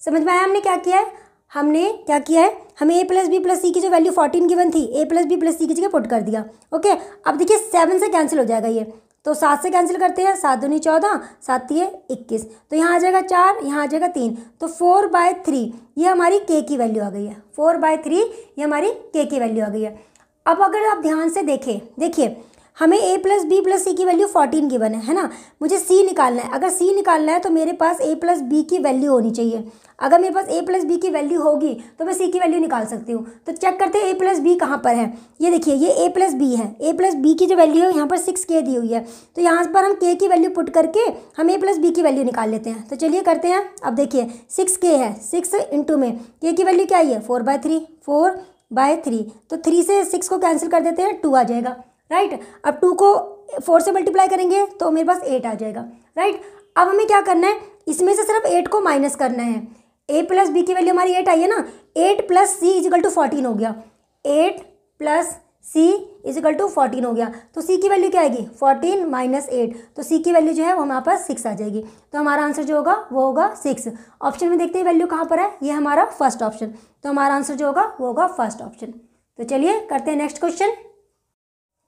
समझ में आया हमने क्या किया है, हमने क्या किया है, हमें a प्लस बी प्लस सी की जो वैल्यू 14 गिवन थी, a प्लस बी प्लस सी की जगह पुट कर दिया। ओके, अब देखिए 7 से कैंसिल हो जाएगा ये, तो 7 से कैंसिल करते हैं, 7 दूनी 14, 7 तिये 21, तो यहाँ आ जाएगा 4, यहाँ आ जाएगा 3, तो 4/3 ये हमारी k की वैल्यू आ गई है। 4/3 ये हमारी k की वैल्यू आ गई है। अब अगर आप ध्यान से देखें, देखिए हमें a प्लस बी प्लस सी की वैल्यू 14 गिवन है ना, मुझे c निकालना है। अगर c निकालना है तो मेरे पास a प्लस बी की वैल्यू होनी चाहिए। अगर मेरे पास a प्लस बी की वैल्यू होगी तो मैं c की वैल्यू निकाल सकती हूँ। तो चेक करते हैं a प्लस बी कहाँ पर है। ये देखिए, ये a प्लस बी है, a प्लस बी की जो वैल्यू है यहाँ पर 6k दी हुई है, तो यहाँ पर हम k की वैल्यू पुट करके हम a प्लस बी की वैल्यू निकाल लेते हैं। तो चलिए करते हैं। अब देखिए 6k है, 6 इंटू में k की वैल्यू क्या आई है, 4/3, तो 3 से 6 को कैंसिल कर देते हैं, 2 आ जाएगा। राइट, अब 2 को 4 से मल्टीप्लाई करेंगे तो मेरे पास 8 आ जाएगा। राइट, अब हमें क्या करना है, इसमें से सिर्फ 8 को माइनस करना है। a प्लस बी की वैल्यू हमारी 8 आई है ना, 8 plus C is equal to 14 हो गया, 8 plus C is equal to 14 हो गया। तो c की वैल्यू क्या आएगी, 14 माइनस 8, तो c की वैल्यू जो है वो हमारे पास 6 आ जाएगी। तो हमारा आंसर जो होगा वो होगा 6। ऑप्शन में देखते हैं वैल्यू कहाँ पर है, ये हमारा फर्स्ट ऑप्शन, तो हमारा आंसर जो होगा वो होगा फर्स्ट ऑप्शन। तो चलिए करते हैं नेक्स्ट क्वेश्चन।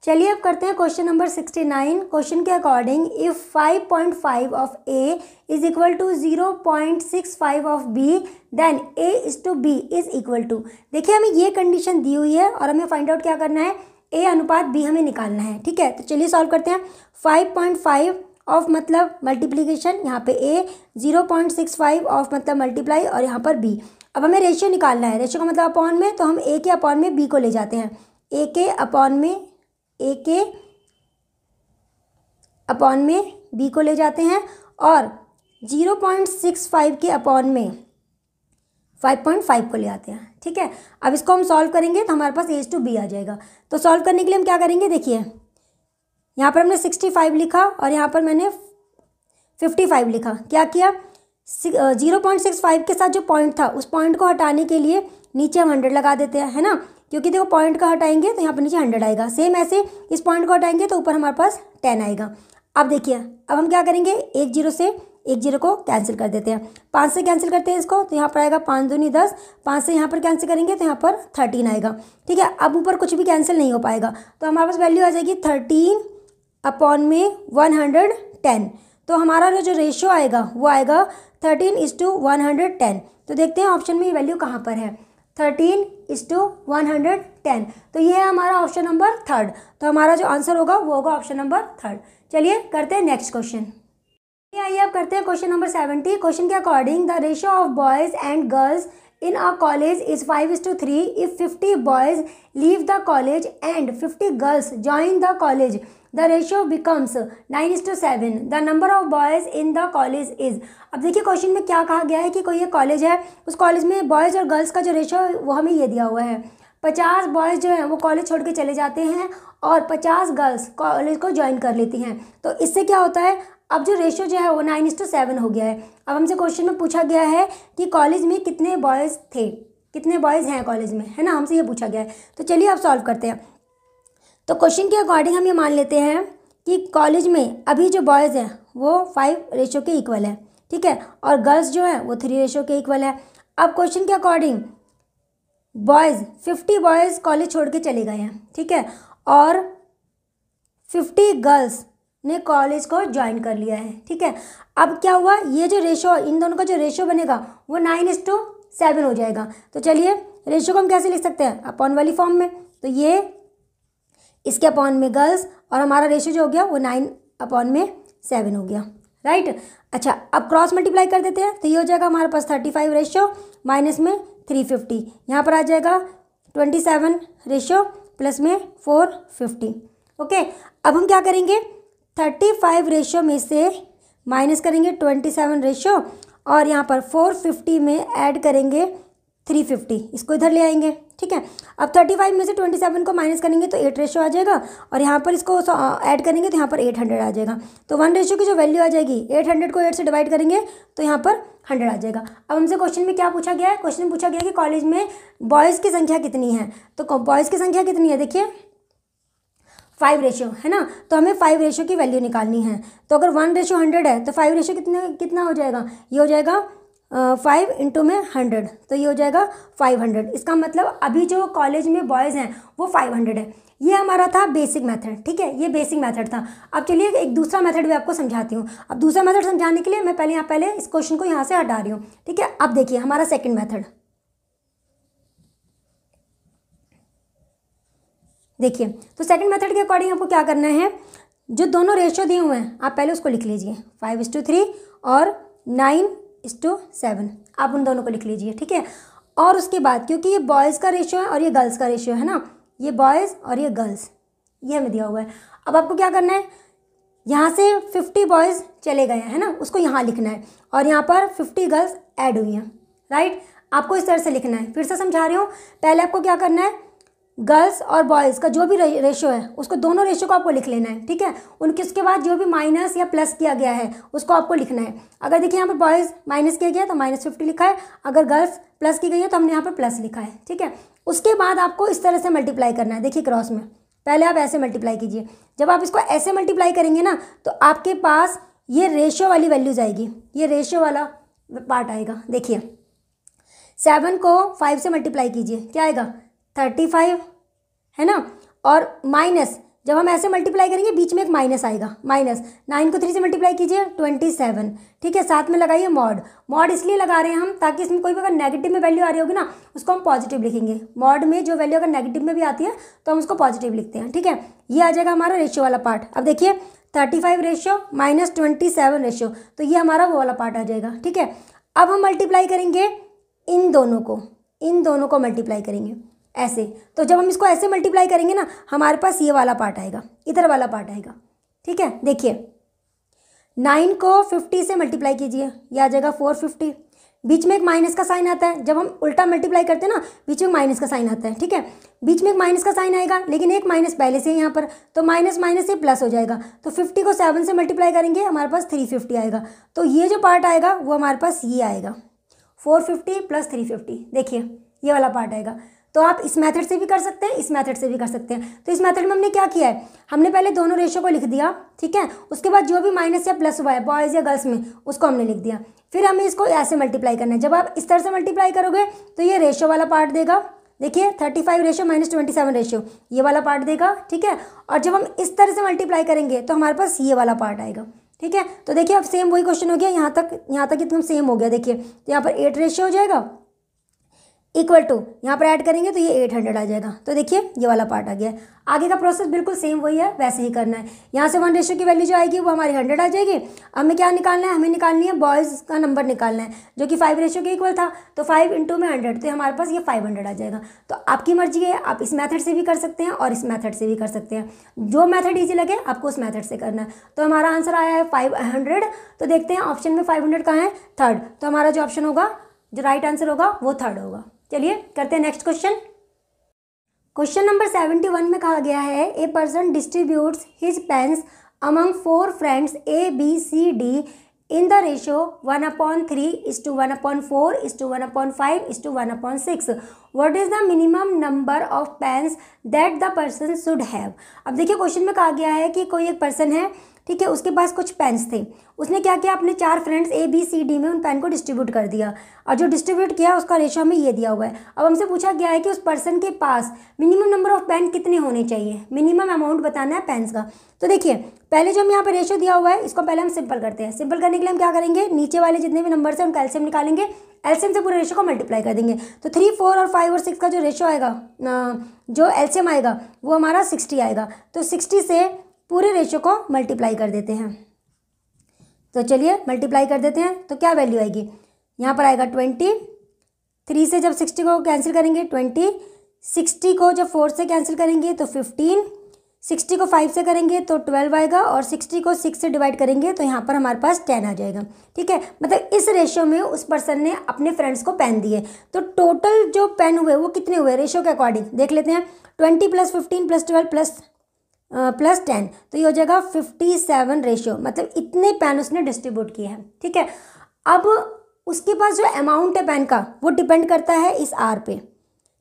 चलिए अब करते हैं क्वेश्चन नंबर 69। क्वेश्चन के according, if 5.5 of a is equal to 0.65 of b, then a is to b is equal to. देखिए हमें ये कंडीशन दी हुई है और हमें फाइंड आउट क्या करना है, a अनुपात b हमें निकालना है। ठीक है, तो चलिए सॉल्व करते हैं। 5.5 ऑफ मतलब मल्टीप्लीकेशन, यहाँ पे a, 0.65 ऑफ मतलब मल्टीप्लाई, और यहाँ पर b। अब हमें रेशियो निकालना है, रेशियो का मतलब अपॉन में, तो हम a के अपॉन में b को ले जाते हैं, a के अपॉन में b को ले जाते हैं, और 0.65 के अपॉन में 5.5 को ले आते हैं, ठीक है। अब इसको हम सॉल्व करेंगे तो हमारे पास A/B आ जाएगा। तो सॉल्व करने के लिए हम क्या करेंगे, देखिए यहाँ पर हमने 65 लिखा और यहाँ पर मैंने 55 लिखा। क्या किया, 0.65 के साथ जो पॉइंट था उस पॉइंट को हटाने के लिए नीचे हम 100 लगा देते हैं, है ना, क्योंकि देखो पॉइंट का हटाएंगे तो यहाँ पर नीचे 100 आएगा। सेम ऐसे इस पॉइंट को हटाएंगे तो ऊपर हमारे पास 10 आएगा। अब देखिए अब हम क्या करेंगे, एक जीरो से एक जीरो को कैंसिल कर देते हैं, 5 से कैंसिल करते हैं इसको तो यहाँ पर आएगा 5 दूनी 10, 5 से यहाँ पर कैंसिल करेंगे तो यहाँ पर 13 आएगा, ठीक है। अब ऊपर कुछ भी कैंसिल नहीं हो पाएगा तो हमारे पास वैल्यू आ जाएगी 13/110। तो हमारा जो रेशियो आएगा वो आएगा 13:110। तो देखते हैं ऑप्शन में ये वैल्यू कहाँ पर है, 13:110। तो ये है हमारा ऑप्शन नंबर 3। तो हमारा जो आंसर होगा वो होगा ऑप्शन नंबर 3। चलिए करते हैं नेक्स्ट क्वेश्चन। आइए अब करते हैं क्वेश्चन नंबर 70। क्वेश्चन के according the ratio of boys and girls in a college is 5:3. If 50 boys leave the college and 50 girls join the college, the ratio becomes 9:7. The number of boys in the college is. अब देखिए क्वेश्चन में क्या कहा गया है कि कोई एक कॉलेज है, उस कॉलेज में बॉयज़ और गर्ल्स का जो रेशियो है वो हमें ये दिया हुआ है। 50 बॉयज़ जो हैं वो कॉलेज छोड़ के चले जाते हैं और 50 गर्ल्स कॉलेज को ज्वाइन कर लेती हैं। तो इससे क्या होता है, अब जो रेशियो जो है वो 9:7 हो गया है। अब हमसे क्वेश्चन में पूछा गया है कि कॉलेज में कितने बॉयज़ थे, कितने बॉयज़ हैं कॉलेज में, है ना, हमसे ये पूछा गया है। तो चलिए अब सॉल्व करते हैं। तो क्वेश्चन के अकॉर्डिंग हम ये मान लेते हैं कि कॉलेज में अभी जो बॉयज़ हैं वो 5 के इक्वल है, ठीक है, और गर्ल्स जो है वो 3 के इक्वल है। अब क्वेश्चन के अकॉर्डिंग बॉयज़ 50 बॉयज़ कॉलेज छोड़ के चले गए हैं, ठीक है, और 50 गर्ल्स ने कॉलेज को ज्वाइन कर लिया है, ठीक है। अब क्या हुआ, ये जो रेशो, इन दोनों का जो रेशो बनेगा वो 9:7 हो जाएगा। तो चलिए रेशो को हम कैसे लिख सकते हैं, अपॉन वाली फॉर्म में। तो ये इसके अपॉन में गर्ल्स और हमारा रेशो जो हो गया वो 9/7 हो गया, राइट। अच्छा अब क्रॉस मल्टीप्लाई कर देते हैं तो ये हो जाएगा हमारे पास 35 रेशो माइनस में 350, यहाँ पर आ जाएगा 27 रेशो प्लस में 450। ओके अब हम क्या करेंगे, 35 रेशो में से माइनस करेंगे 27 रेशो और यहाँ पर 450 में ऐड करेंगे 350, इसको इधर ले आएंगे, ठीक है। अब 35 में से 27 को माइनस करेंगे तो 8 रेशो आ जाएगा और यहाँ पर इसको ऐड करेंगे तो यहाँ पर 800 आ जाएगा। तो 1 रेशो की जो वैल्यू आ जाएगी, 800 को 8 से डिवाइड करेंगे तो यहाँ पर 100 आ जाएगा। अब हमसे क्वेश्चन में क्या पूछा गया है, क्वेश्चन में पूछा गया कि कॉलेज में बॉयज़ की संख्या कितनी है। तो बॉयज़ की संख्या कितनी है, देखिए 5 रेशो है ना, तो हमें 5 रेशो की वैल्यू निकालनी है। तो अगर 1:100 है तो 5 रेशो कितना हो जाएगा, ये हो जाएगा 5 इंटू में 100, तो ये हो जाएगा 500। इसका मतलब अभी जो कॉलेज में बॉयज़ हैं वो 500 है। ये हमारा था बेसिक मेथड, ठीक है, ये बेसिक मेथड था। अब चलिए एक दूसरा मेथड भी आपको समझाती हूँ। अब दूसरा मेथड समझाने के लिए मैं पहले इस क्वेश्चन को यहाँ से हटा रही हूँ, ठीक है। अब देखिए हमारा सेकेंड मेथड, देखिए तो सेकंड मेथड के अकॉर्डिंग आपको क्या करना है, जो दोनों रेशियो दिए हुए हैं आप पहले उसको लिख लीजिए, 5:3 और 9:7, आप उन दोनों को लिख लीजिए, ठीक है। और उसके बाद क्योंकि ये बॉयज़ का रेशियो है और ये गर्ल्स का रेशियो है ना, ये बॉयज़ और ये गर्ल्स, ये हमें दिया हुआ है। अब आपको क्या करना है, यहाँ से 50 बॉयज़ चले गए हैं ना, उसको यहाँ लिखना है और यहाँ पर 50 गर्ल्स ऐड हुई हैं, राइट। आपको इस तरह से लिखना है, फिर से समझा रही हूँ। पहले आपको क्या करना है, गर्ल्स और बॉयज़ का जो भी रेशो है उसको, दोनों रेशो को आपको लिख लेना है, ठीक है। उनके उसके बाद जो भी माइनस या प्लस किया गया है उसको आपको लिखना है। अगर देखिए यहाँ पर बॉयज़ माइनस किया गया तो -50 लिखा है, अगर गर्ल्स प्लस की गई है तो हमने यहाँ पर प्लस लिखा है, ठीक है। उसके बाद आपको इस तरह से मल्टीप्लाई करना है, देखिए क्रॉस में पहले आप ऐसे मल्टीप्लाई कीजिए। जब आप इसको ऐसे मल्टीप्लाई करेंगे ना तो आपके पास ये रेशियो वाली वैल्यूज आएगी, ये रेशियो वाला पार्ट आएगा। देखिए 7 को 5 से मल्टीप्लाई कीजिए, क्या आएगा 35, है ना, और माइनस जब हम ऐसे मल्टीप्लाई करेंगे बीच में एक माइनस आएगा, माइनस 9 को 3 से मल्टीप्लाई कीजिए 27, ठीक है। साथ में लगाइए मॉड, मॉड इसलिए लगा रहे हैं हम ताकि इसमें कोई भी अगर नेगेटिव में वैल्यू आ रही होगी ना उसको हम पॉजिटिव लिखेंगे। मॉड में जो वैल्यू अगर नेगेटिव में भी आती है तो हम उसको पॉजिटिव लिखते हैं, ठीक है। ये आ जाएगा हमारा रेशियो वाला पार्ट। अब देखिए 35 रेशियो माइनस 27 रेशियो, तो ये हमारा वो वाला पार्ट आ जाएगा, ठीक है। अब हम मल्टीप्लाई करेंगे इन दोनों को मल्टीप्लाई करेंगे ऐसे। तो जब हम इसको ऐसे मल्टीप्लाई करेंगे ना हमारे पास ये वाला पार्ट आएगा, इधर वाला पार्ट आएगा, ठीक है। देखिए 9 को 50 से मल्टीप्लाई कीजिए, ये आ जाएगा 450, बीच में एक माइनस का साइन आता है, जब हम उल्टा मल्टीप्लाई करते हैं ना बीच में माइनस का साइन आता है, ठीक है, बीच में एक माइनस का साइन आएगा, लेकिन एक माइनस पहले से यहाँ पर, तो माइनस माइनस से प्लस हो जाएगा, तो 50 को 7 से मल्टीप्लाई करेंगे हमारे पास 350 आएगा। तो ये जो पार्ट आएगा वो हमारे पास ये आएगा 450 प्लस 350, देखिए ये वाला पार्ट आएगा। तो आप इस मेथड से भी कर सकते हैं, इस मेथड से भी कर सकते हैं। तो इस मेथड में हमने क्या किया है, हमने पहले दोनों रेशो को लिख दिया, ठीक है, उसके बाद जो भी माइनस या प्लस हुआ है बॉयज़ या गर्ल्स में उसको हमने लिख दिया, फिर हमें इसको ऐसे मल्टीप्लाई करना है। जब आप इस तरह से मल्टीप्लाई करोगे तो ये रेशो वाला पार्ट देगा, देखिए 35 रेशो माइनस 27 रेशो ये वाला पार्ट देगा, ठीक है। और जब हम इस तरह से मल्टीप्लाई करेंगे तो हमारे पास ये वाला पार्ट आएगा, ठीक है। तो देखिए अब सेम वही क्वेश्चन हो गया, यहाँ तक एकदम सेम हो गया, देखिए तो यहाँ पर 8 रेशो हो जाएगा इक्वल टू, यहाँ पर ऐड करेंगे तो ये 800 आ जाएगा। तो देखिए ये वाला पार्ट आ गया। आगे का प्रोसेस बिल्कुल सेम वही है, वैसे ही करना है। यहाँ से 1 रेशो की वैल्यू जो आएगी वो हमारी 100 आ जाएगी। हमें क्या निकालना है, हमें निकालनी है बॉयज़ का नंबर निकालना है जो कि 5 रेशो के इक्वल था, तो 5 × में 100, तो हमारे पास ये 500 आ जाएगा। तो आपकी मर्जी है, आप इस मेथड से भी कर सकते हैं और इस मेथड से भी कर सकते हैं, जो मेथड ईजी लगे आपको उस मेथड से करना है। तो हमारा आंसर आया है 500। तो देखते हैं ऑप्शन में 500 कहाँ है, थर्ड। तो हमारा जो ऑप्शन होगा, जो राइट आंसर होगा वो थर्ड होगा। चलिए करते हैं नेक्स्ट क्वेश्चन। क्वेश्चन नंबर 71 में कहा गया है a person distributes his pens among 4 friends A B C D in the ratio 1/3:1/4:1/5:1/6। What is the minimum number of pens that the person should have. अब देखिए क्वेश्चन में कहा गया है कि कोई एक पर्सन है, ठीक है, उसके पास कुछ पेन्स थे, उसने क्या किया, अपने 4 friends A B C D में उन पेन को डिस्ट्रीब्यूट कर दिया, और जो डिस्ट्रीब्यूट किया उसका रेशो हमें ये दिया हुआ है। अब हमसे पूछा गया है कि उस पर्सन के पास मिनिमम नंबर ऑफ पेन कितने होने चाहिए, मिनिमम अमाउंट बताना है पेन्स का। तो देखिए पहले जो हम यहाँ पर रेशो दिया हुआ है इसको पहले हम सिंपल करते हैं। सिंपल करने के लिए हम क्या करेंगे, नीचे वाले जितने भी नंबर हैं उनका एलसीएम निकालेंगे, एलसीएम से पूरे रेशो को मल्टीप्लाई कर देंगे। तो 3, 4 और 5 और 6 का जो रेशो आएगा, जो एलसीएम आएगा वो हमारा 60 आएगा। तो 60 से पूरे रेशो को मल्टीप्लाई कर देते हैं। तो चलिए मल्टीप्लाई कर देते हैं, तो क्या वैल्यू आएगी, यहाँ पर आएगा 20। 3 से जब 60 को कैंसिल करेंगे 20, 60 को जब 4 से कैंसिल करेंगे तो 15, 60 को 5 से करेंगे तो 12 आएगा, और 60 को 6 से डिवाइड करेंगे तो यहाँ पर हमारे पास 10 आ जाएगा, ठीक है। मतलब इस रेशो में उस पर्सन ने अपने फ्रेंड्स को पेन दिए, तो टोटल जो पेन हुए वो कितने हुए रेशो के अकॉर्डिंग देख लेते हैं। 20 + 15 + 12 + 10, तो ये हो जाएगा 57 रेशो, मतलब इतने पेन उसने डिस्ट्रीब्यूट किए हैं, ठीक है। अब उसके पास जो अमाउंट है पेन का वो डिपेंड करता है इस आर पे,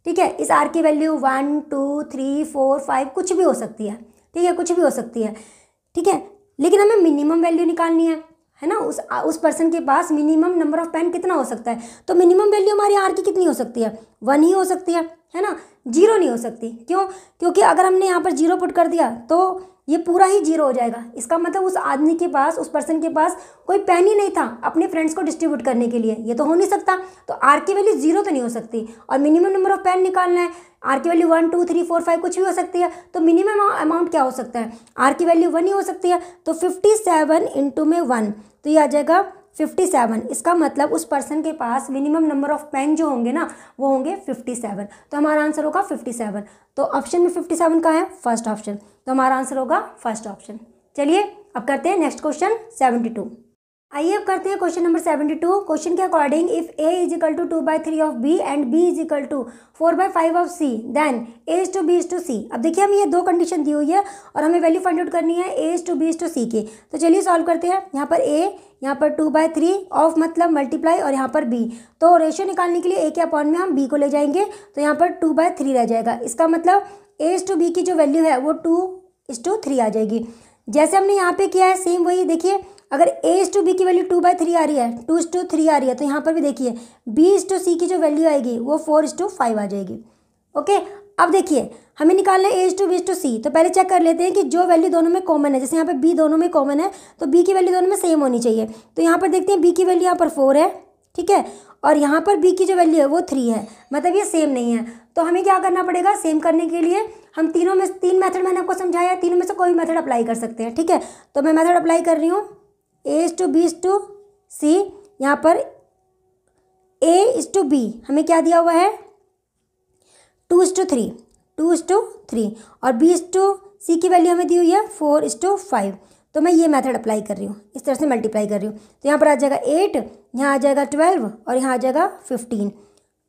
ठीक है। इस आर की वैल्यू 1, 2, 3, 4, 5 कुछ भी हो सकती है, ठीक है, कुछ भी हो सकती है, ठीक है। लेकिन हमें मिनिमम वैल्यू निकालनी है ना, उस पर्सन के पास मिनिमम नंबर ऑफ पेन कितना हो सकता है। तो मिनिमम वैल्यू हमारी आर की कितनी हो सकती है, 1 ही हो सकती है ना, 0 नहीं हो सकती। क्यों, क्योंकि अगर हमने यहाँ पर 0 पुट कर दिया तो ये पूरा ही 0 हो जाएगा। इसका मतलब उस आदमी के पास, उस पर्सन के पास कोई पेन ही नहीं था अपने फ्रेंड्स को डिस्ट्रीब्यूट करने के लिए, ये तो हो नहीं सकता। तो आर की वैल्यू 0 तो नहीं हो सकती, और मिनिमम नंबर ऑफ पेन निकालना है, आर की वैल्यू 1, 2, 3, 4, 5 कुछ भी हो सकती है। तो मिनिमम अमाउंट क्या हो सकता है, आर की वैल्यू 1 ही हो सकती है। तो 57 × में 1, तो ये आ जाएगा 57। इसका मतलब उस पर्सन के पास मिनिमम नंबर ऑफ पेन जो होंगे ना वो होंगे 57। तो हमारा आंसर होगा 57। तो ऑप्शन में 57 का है फर्स्ट ऑप्शन, तो हमारा आंसर होगा फर्स्ट ऑप्शन। चलिए अब करते हैं नेक्स्ट क्वेश्चन 72। आइए अब करते हैं क्वेश्चन नंबर 72। क्वेश्चन के according if a = 2/3 of b and b = 4/5 of c then a to b to c। अब देखिए हमें ये 2 कंडीशन दी हुई है और हमें वैल्यू फाइंड आउट करनी है a to b to c की। तो चलिए सॉल्व करते हैं। यहाँ पर a, यहाँ पर 2/3 ऑफ मतलब मल्टीप्लाई, और यहाँ पर b। तो रेशियो निकालने के लिए a के अपॉन में हम b को ले जाएंगे, तो यहाँ पर 2/3 रह जाएगा। इसका मतलब a to b की जो वैल्यू है वो 2:3 आ जाएगी। जैसे हमने यहाँ पे किया है सेम वही देखिए, अगर a to b की वैल्यू 2/3 आ रही है, 2:3 आ रही है, तो यहाँ पर भी देखिए b to c की जो वैल्यू आएगी वो 4:5 आ जाएगी। ओके, अब देखिए हमें निकालना है a to b to c। तो पहले चेक कर लेते हैं कि जो वैल्यू दोनों में कॉमन है, जैसे यहाँ पे b दोनों में कॉमन है तो b की वैल्यू दोनों में सेम होनी चाहिए। तो यहाँ पर देखते हैं b की वैल्यू यहाँ पर 4 है, ठीक है, और यहाँ पर b की जो वैल्यू है वो 3 है, मतलब ये सेम नहीं है। तो हमें क्या करना पड़ेगा, सेम करने के लिए हम तीन मेथड मैंने आपको समझाया, तीनों में से कोई मेथड अप्लाई कर सकते हैं, ठीक है। तो मैं मेथड अप्लाई कर रही हूँ a to b to c। यहाँ पर a to b हमें क्या दिया हुआ है 2:3 और b to c की वैल्यू हमें दी हुई है 4:5। तो मैं ये मेथड अप्लाई कर रही हूँ, इस तरह से मल्टीप्लाई कर रही हूँ। तो यहाँ पर आ जाएगा 8, यहाँ आ जाएगा 12 और यहाँ आ जाएगा 15।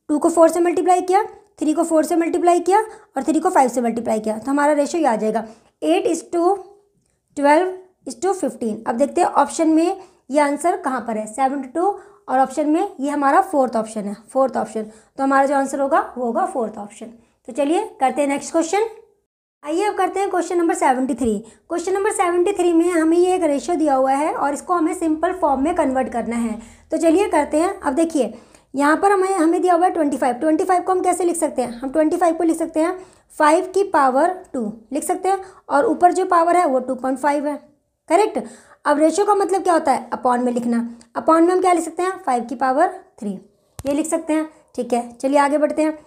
2 को 4 से मल्टीप्लाई किया, 3 को 4 से मल्टीप्लाई किया और 3 को 5 से मल्टीप्लाई किया, तो हमारा रेशियो ये आ जाएगा 8:12:15। अब देखते हैं ऑप्शन में ये आंसर कहाँ पर है, 72, और ऑप्शन में ये हमारा फोर्थ ऑप्शन है, फोर्थ ऑप्शन। तो हमारा जो आंसर होगा वो होगा फोर्थ ऑप्शन। तो चलिए करते हैं नेक्स्ट क्वेश्चन। आइए अब करते हैं क्वेश्चन नंबर 73। क्वेश्चन नंबर 73 में हमें ये एक रेशियो दिया हुआ है और इसको हमें सिंपल फॉर्म में कन्वर्ट करना है। तो चलिए करते हैं। अब देखिए यहाँ पर हमें दिया हुआ है 25 को हम कैसे लिख सकते हैं, हम 25 को लिख सकते हैं 5 की पावर 2 लिख सकते हैं, और ऊपर जो पावर है वो 2.5 है, करेक्ट। अब रेशियो का मतलब क्या होता है, अपॉन में लिखना। अपॉन में हम क्या लिख सकते हैं, 5 की पावर 3 ये लिख सकते हैं, ठीक है। चलिए आगे बढ़ते हैं।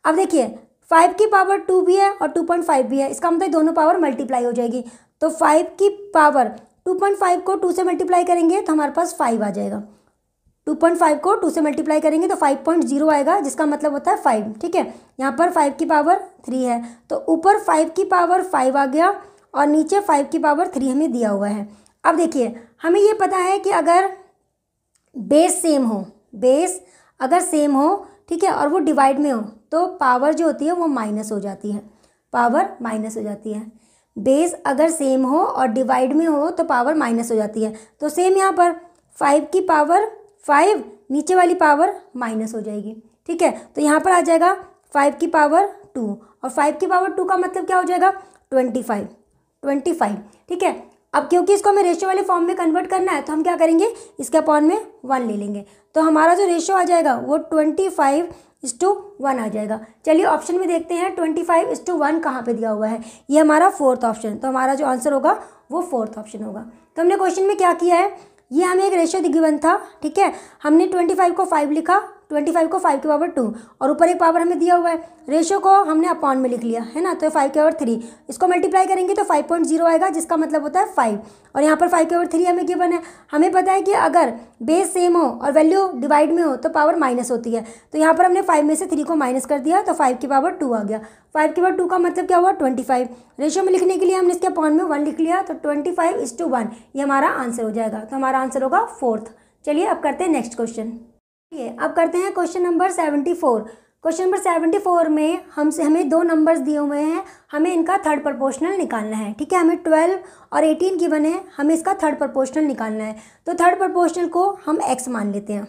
अब देखिए 5 की पावर 2 भी है और 2.5 भी है, इसका मतलब दोनों पावर मल्टीप्लाई हो जाएगी। तो 5 की पावर 2.5 को 2 से मल्टीप्लाई करेंगे तो हमारे पास 5 आ जाएगा। 2.5 को 2 से मल्टीप्लाई करेंगे तो 5.0 आएगा, जिसका मतलब होता है 5, ठीक है। यहाँ पर 5 की पावर 3 है, तो ऊपर 5 की पावर 5 आ गया और नीचे 5 की पावर 3 हमें दिया हुआ है। अब देखिए हमें ये पता है कि अगर बेस सेम हो, बेस अगर सेम हो, ठीक है, और वो डिवाइड में हो तो पावर जो होती है वो माइनस हो जाती है, पावर माइनस हो जाती है। बेस अगर सेम हो और डिवाइड में हो तो पावर माइनस हो जाती है। तो सेम यहाँ पर 5 की पावर 5, नीचे वाली पावर माइनस हो जाएगी, ठीक है। तो यहाँ पर आ जाएगा 5 की पावर 2, और 5 की पावर 2 का मतलब क्या हो जाएगा 25, ठीक है। अब क्योंकि इसको हमें रेशियो वाले फॉर्म में कन्वर्ट करना है तो हम क्या करेंगे, इसके अपॉन में 1 ले लेंगे, तो हमारा जो रेशियो आ जाएगा वो 25:1 आ जाएगा। चलिए ऑप्शन में देखते हैं 25:1 कहाँ पे दिया हुआ है, ये हमारा फोर्थ ऑप्शन। तो हमारा जो आंसर होगा वो फोर्थ ऑप्शन होगा। तो हमने क्वेश्चन में क्या किया है, ये हमें एक रेशियो गिवन था, ठीक है। हमने 25 को 5 लिखा, 25 को 5 की पावर 2 और ऊपर एक पावर हमें दिया हुआ है, रेशियो को हमने अपॉन में लिख लिया है ना, तो 5 की पावर 3, इसको मल्टीप्लाई करेंगे तो 5.0 आएगा, जिसका मतलब होता है 5, और यहाँ पर 5 की पावर 3 हमें गिवन है। हमें पता है कि अगर बेस सेम हो और वैल्यू डिवाइड में हो तो पावर माइनस होती है, तो यहाँ पर हमने 5 में से 3 को माइनस कर दिया तो 5 की पावर 2 आ गया। 5 की पावर 2 का मतलब क्या हुआ 25, रेशियो में लिखने के लिए हमने इसके अपॉन में 1 लिख लिया, तो 25:1 ये हमारा आंसर हो जाएगा। तो हमारा आंसर होगा फोर्थ। चलिए अब करते हैं नेक्स्ट क्वेश्चन। अब करते हैं क्वेश्चन नंबर 74। क्वेश्चन नंबर 74 में हमें 2 नंबर्स दिए हुए हैं, हमें इनका थर्ड प्रोपोर्शनल निकालना है, ठीक है। हमें 12 और 18 गिवन है, हमें इसका थर्ड प्रोपोर्शनल निकालना है। तो थर्ड प्रोपोर्शनल को हम x मान लेते हैं,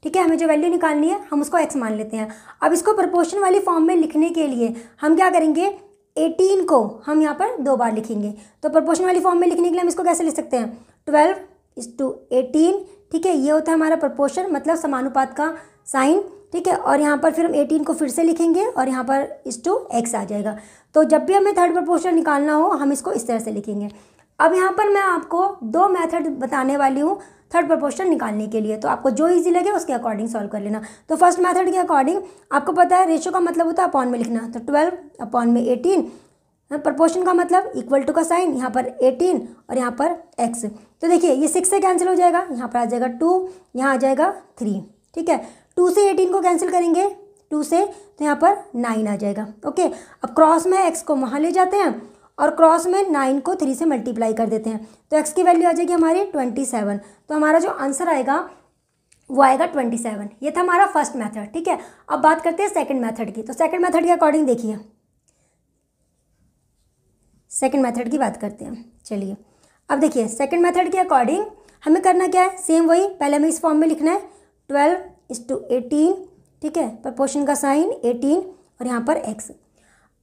ठीक है। हमें जो वैल्यू निकालनी है हम उसको x मान लेते हैं। अब इसको प्रोपोर्शन वाली फॉर्म में लिखने के लिए हम क्या करेंगे, 18 को हम यहाँ पर 2 बार लिखेंगे। तो प्रोपोर्शन वाली फॉर्म में लिखने के लिए हम इसको कैसे लिख सकते हैं, 12:18, ठीक है। ये होता है हमारा प्रोपोर्शन, मतलब समानुपात का साइन, ठीक है। और यहाँ पर फिर हम 18 को फिर से लिखेंगे और यहाँ पर x आ जाएगा। तो जब भी हमें थर्ड प्रोपोर्शन निकालना हो हम इसको इस तरह से लिखेंगे। अब यहाँ पर मैं आपको 2 मेथड बताने वाली हूँ थर्ड प्रोपोर्शन निकालने के लिए, तो आपको जो इजी लगे उसके अकॉर्डिंग सॉल्व कर लेना। तो फर्स्ट मेथड के अकॉर्डिंग आपको पता है रेशियो का मतलब होता है अपॉन में लिखना, तो 12/18, प्रोपोर्शन का मतलब इक्वल टू का साइन, यहाँ पर 18 और यहाँ पर x। तो देखिए ये 6 से कैंसिल हो जाएगा, यहाँ पर आ जाएगा 2, यहाँ आ जाएगा 3, ठीक है। 2 से 18 को कैंसिल करेंगे 2 से, तो यहाँ पर 9 आ जाएगा, ओके। अब क्रॉस में x को वहाँ ले जाते हैं और क्रॉस में 9 को 3 से मल्टीप्लाई कर देते हैं, तो x की वैल्यू आ जाएगी हमारी 27। तो हमारा जो आंसर आएगा वो आएगा 27। ये था हमारा फर्स्ट मेथड, ठीक है। अब बात करते हैं सेकंड मेथड की। तो सेकंड मेथड के अकॉर्डिंग देखिए, सेकंड मेथड की बात करते हैं। चलिए अब देखिए सेकंड मेथड के अकॉर्डिंग हमें करना क्या है, सेम वही, पहले हमें इस फॉर्म में लिखना है 12:18, ठीक है। प्रोपोर्शन का साइन 18 और यहाँ पर x।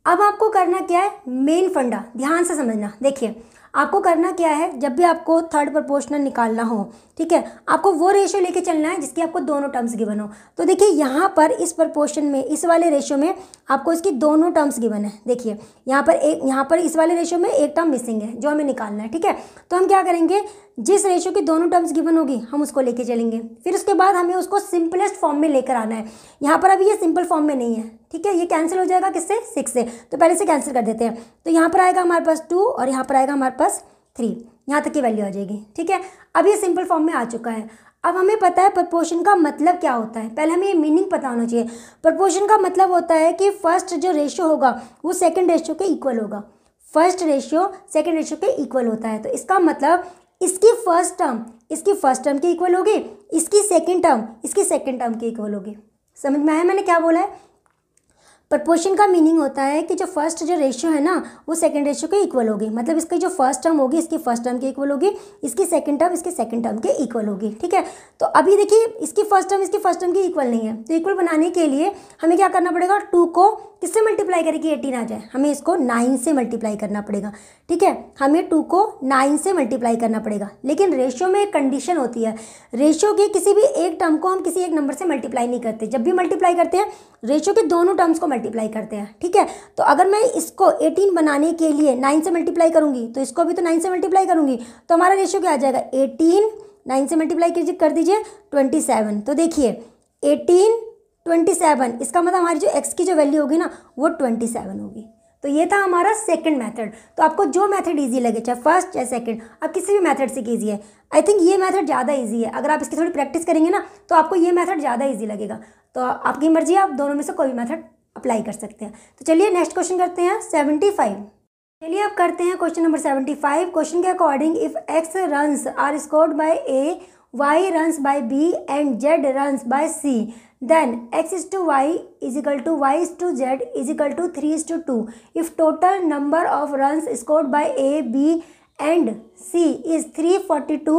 अब आपको करना क्या है, मेन फंडा ध्यान से समझना। देखिए आपको करना क्या है, जब भी आपको थर्ड प्रोपोर्शनल निकालना हो, ठीक है, आपको वो रेशियो लेके चलना है जिसकी आपको दोनों टर्म्स गिवन हो। तो देखिए यहाँ पर इस प्रोपोर्शन में, इस वाले रेशियो में आपको इसकी दोनों टर्म्स गिवन है। देखिए यहाँ पर इस वाले रेशियो में एक टर्म मिसिंग है जो हमें निकालना है, ठीक है। तो हम क्या करेंगे, जिस रेशियो की दोनों टर्म्स गिवन होगी हम उसको लेके चलेंगे, फिर उसके बाद हमें उसको सिंपलेस्ट फॉर्म में लेकर आना है। यहाँ पर अभी ये सिंपल फॉर्म में नहीं है, ठीक है, ये कैंसिल हो जाएगा किससे, 6 से, तो पहले से कैंसिल कर देते हैं। तो यहाँ पर आएगा हमारे पास 2 और यहाँ पर आएगा हमारे पास 3, यहाँ तक की वैल्यू आ जाएगी, ठीक है। अब ये सिंपल फॉर्म में आ चुका है। अब हमें पता है प्रोपोर्शन का मतलब क्या होता है, पहले हमें ये मीनिंग पता होना चाहिए। प्रोपोर्शन का मतलब होता है कि फर्स्ट जो रेशियो होगा वो सेकंड रेशियो के इक्वल होगा। फर्स्ट रेशियो सेकेंड रेशियो के इक्वल होता है। तो इसका मतलब इसकी फर्स्ट टर्म के इक्वल होगी, इसकी सेकेंड टर्म के इक्वल होगी। समझ में आया मैंने क्या बोला है? प्रपोर्शन का मीनिंग होता है कि जो फर्स्ट जो रेशियो है ना वो सेकंड रेशियो के इक्वल होगी, मतलब इसकी जो फर्स्ट टर्म होगी इसकी फर्स्ट टर्म के इक्वल होगी, इसकी सेकंड टर्म के इक्वल होगी। ठीक है, तो अभी देखिए इसकी फर्स्ट टर्म के इक्वल नहीं है, तो इक्वल बनाने के लिए हमें क्या करना पड़ेगा, 2 को किससे मल्टीप्लाई करें कि 18 आ जाए, हमें इसको 9 से मल्टीप्लाई करना पड़ेगा। ठीक है, हमें 2 को 9 से मल्टीप्लाई करना पड़ेगा। लेकिन रेशियो में एक कंडीशन होती है, रेशियो के किसी भी एक टर्म को हम किसी एक नंबर से मल्टीप्लाई नहीं करते, जब भी मल्टीप्लाई करते हैं रेशियो के दोनों टर्म्स को मल्टीप्लाई करते हैं। ठीक है, तो अगर मैं इसको 18 बनाने के लिए 9 से मल्टीप्लाई करूंगी तो इसको भी तो 9 से मल्टीप्लाई करूंगी, तो हमारा रेशियो क्या आ जाएगा, 18 9 से मल्टीप्लाई कर दीजिए 27। तो देखिए 18 27, इसका मतलब हमारी जो x की जो वैल्यू होगी ना वो 27 होगी। तो ये था हमारा सेकंड मेथड। तो आपको जो मेथड इजी लगे, चाहे फर्स्ट चाहे सेकंड, आप किसी भी मेथड से कीजिए। आई थिंक ये मेथड ज़्यादा इजी है, अगर आप इसकी थोड़ी प्रैक्टिस करेंगे ना तो आपको ये मेथड ज़्यादा इजी लगेगा। तो आपकी मर्जी है, आप दोनों में से कोई भी मेथड अप्लाई कर सकते हैं। तो चलिए नेक्स्ट क्वेश्चन करते हैं 75। चलिए अब करते हैं क्वेश्चन नंबर 75। क्वेश्चन के according if x runs are scored by a, y runs by b and z runs by c, then x is to y is equal to y is to z is equal to 3 is to 2. If total number of runs scored by a, b and c is 342,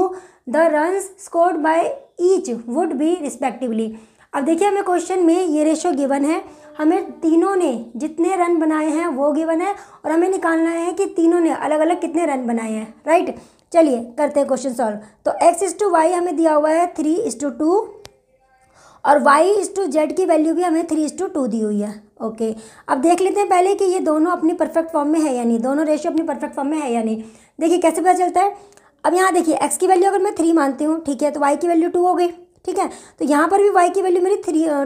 the runs scored by each would be respectively. अब देखिए हमें क्वेश्चन में ये रेशो गिवन है, हमें तीनों ने जितने रन बनाए हैं वो गिवन है और हमें निकालना है कि तीनों ने अलग अलग कितने रन बनाए हैं। राइट, चलिए करते हैं क्वेश्चन सॉल्व। तो x इज टू वाई हमें दिया हुआ है 3:2 और y इज टू जेड की वैल्यू भी हमें 3:2 दी हुई है। ओके, अब देख लेते हैं पहले कि ये दोनों अपनी परफेक्ट फॉर्म में है या नहीं, दोनों रेशियो अपनी परफेक्ट फॉर्म में है या नहीं। देखिए कैसे पता चलता है, अब यहाँ देखिए x की वैल्यू अगर मैं 3 मानती हूँ, ठीक है, तो y की वैल्यू 2 हो गई। ठीक है, तो यहाँ पर भी y की वैल्यू मेरी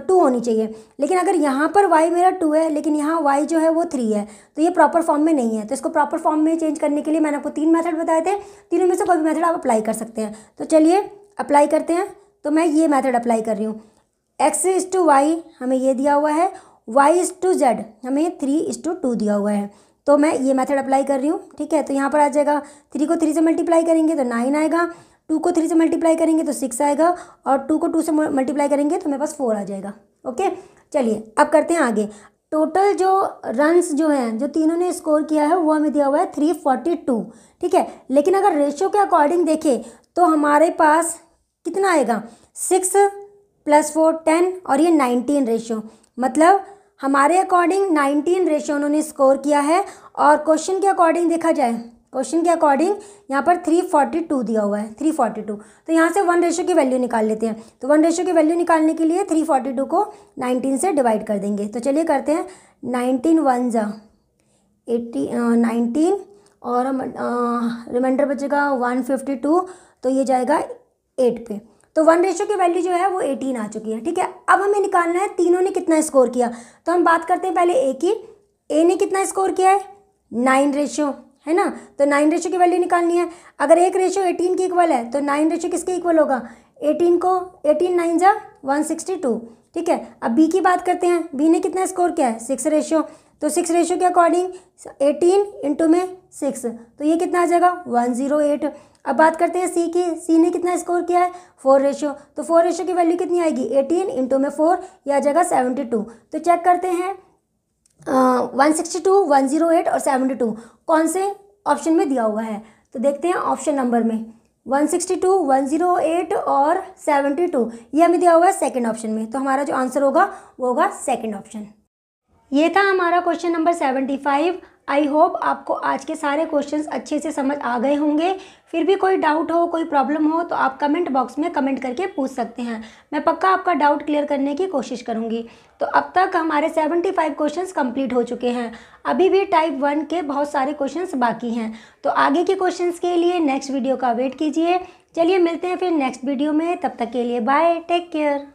2 होनी चाहिए, लेकिन अगर यहाँ पर y मेरा 2 है लेकिन यहाँ y जो है वो 3 है, तो ये प्रॉपर फॉर्म में नहीं है। तो इसको प्रॉपर फॉर्म में चेंज करने के लिए मैंने आपको 3 मेथड बताए थे, तीनों में से कोई भी मेथड आप अप्लाई कर सकते हैं। तो चलिए अप्लाई करते हैं। तो मैं ये मेथड अप्लाई कर रही हूँ, x इज टू वाई हमें ये दिया हुआ है, y इज टू जेड हमें 3:2 दिया हुआ है। तो मैं ये मेथड अप्लाई कर रही हूँ। ठीक है, तो यहाँ पर आ जाएगा 3 को 3 से मल्टीप्लाई करेंगे तो 9 आएगा, 2 को 3 से मल्टीप्लाई करेंगे तो 6 आएगा और 2 को 2 से मल्टीप्लाई करेंगे तो मेरे पास 4 आ जाएगा। ओके, चलिए अब करते हैं आगे। टोटल जो रन्स जो हैं जो तीनों ने स्कोर किया है वो हमें दिया हुआ है 342। ठीक है, लेकिन अगर रेशियो के अकॉर्डिंग देखें तो हमारे पास कितना आएगा, 6 + 4 10 और ये 19 रेशियो, मतलब हमारे अकॉर्डिंग 19 रेशियो उन्होंने स्कोर किया है। और क्वेश्चन के अकॉर्डिंग देखा जाए, क्वेश्चन के अकॉर्डिंग यहाँ पर 342 दिया हुआ है, 342। तो यहाँ से 1 रेशियो की वैल्यू निकाल लेते हैं। तो 1 रेशियो की वैल्यू निकालने के लिए 342 को 19 से डिवाइड कर देंगे। तो चलिए करते हैं, 19 1 जा 19 और रिमाइंडर बचेगा 152, तो ये जाएगा 8 पे। तो 1 रेशियो की वैल्यू जो है वो 18 आ चुकी है। ठीक है, अब हमें निकालना है तीनों ने कितना स्कोर किया। तो हम बात करते हैं पहले ए की, ए ने कितना स्कोर किया है, 9 रेशियो है ना, तो 9 रेशियो की वैल्यू निकालनी है। अगर एक रेशियो 18 के इक्वल है तो 9 रेशियो किसके इक्वल होगा, 18 को 18 9 जा 162। ठीक है, अब बी की बात करते हैं, बी ने कितना स्कोर किया है, 6 रेशियो। तो 6 रेशियो के अकॉर्डिंग 18 इंटू में 6, तो ये कितना आ जाएगा 108। अब बात करते हैं सी की, सी ने कितना स्कोर किया है, 4 रेशियो। तो 4 रेशियो की वैल्यू कितनी आएगी, 18 इंटू में 4, यह आ जाएगा 72। तो चेक करते हैं 162 108 और 72 कौन से ऑप्शन में दिया हुआ है। तो देखते हैं ऑप्शन नंबर में 162 108 और 72 ये हमें दिया हुआ है सेकंड ऑप्शन में। तो हमारा जो आंसर होगा वो होगा सेकंड ऑप्शन। ये था हमारा क्वेश्चन नंबर 75। आई होप आपको आज के सारे क्वेश्चंस अच्छे से समझ आ गए होंगे। फिर भी कोई डाउट हो, कोई प्रॉब्लम हो तो आप कमेंट बॉक्स में कमेंट करके पूछ सकते हैं, मैं पक्का आपका डाउट क्लियर करने की कोशिश करूंगी। तो अब तक हमारे 75 क्वेश्चंस कंप्लीट हो चुके हैं, अभी भी टाइप 1 के बहुत सारे क्वेश्चंस बाकी हैं। तो आगे के क्वेश्चंस के लिए नेक्स्ट वीडियो का वेट कीजिए। चलिए मिलते हैं फिर नेक्स्ट वीडियो में, तब तक के लिए बाय, टेक केयर।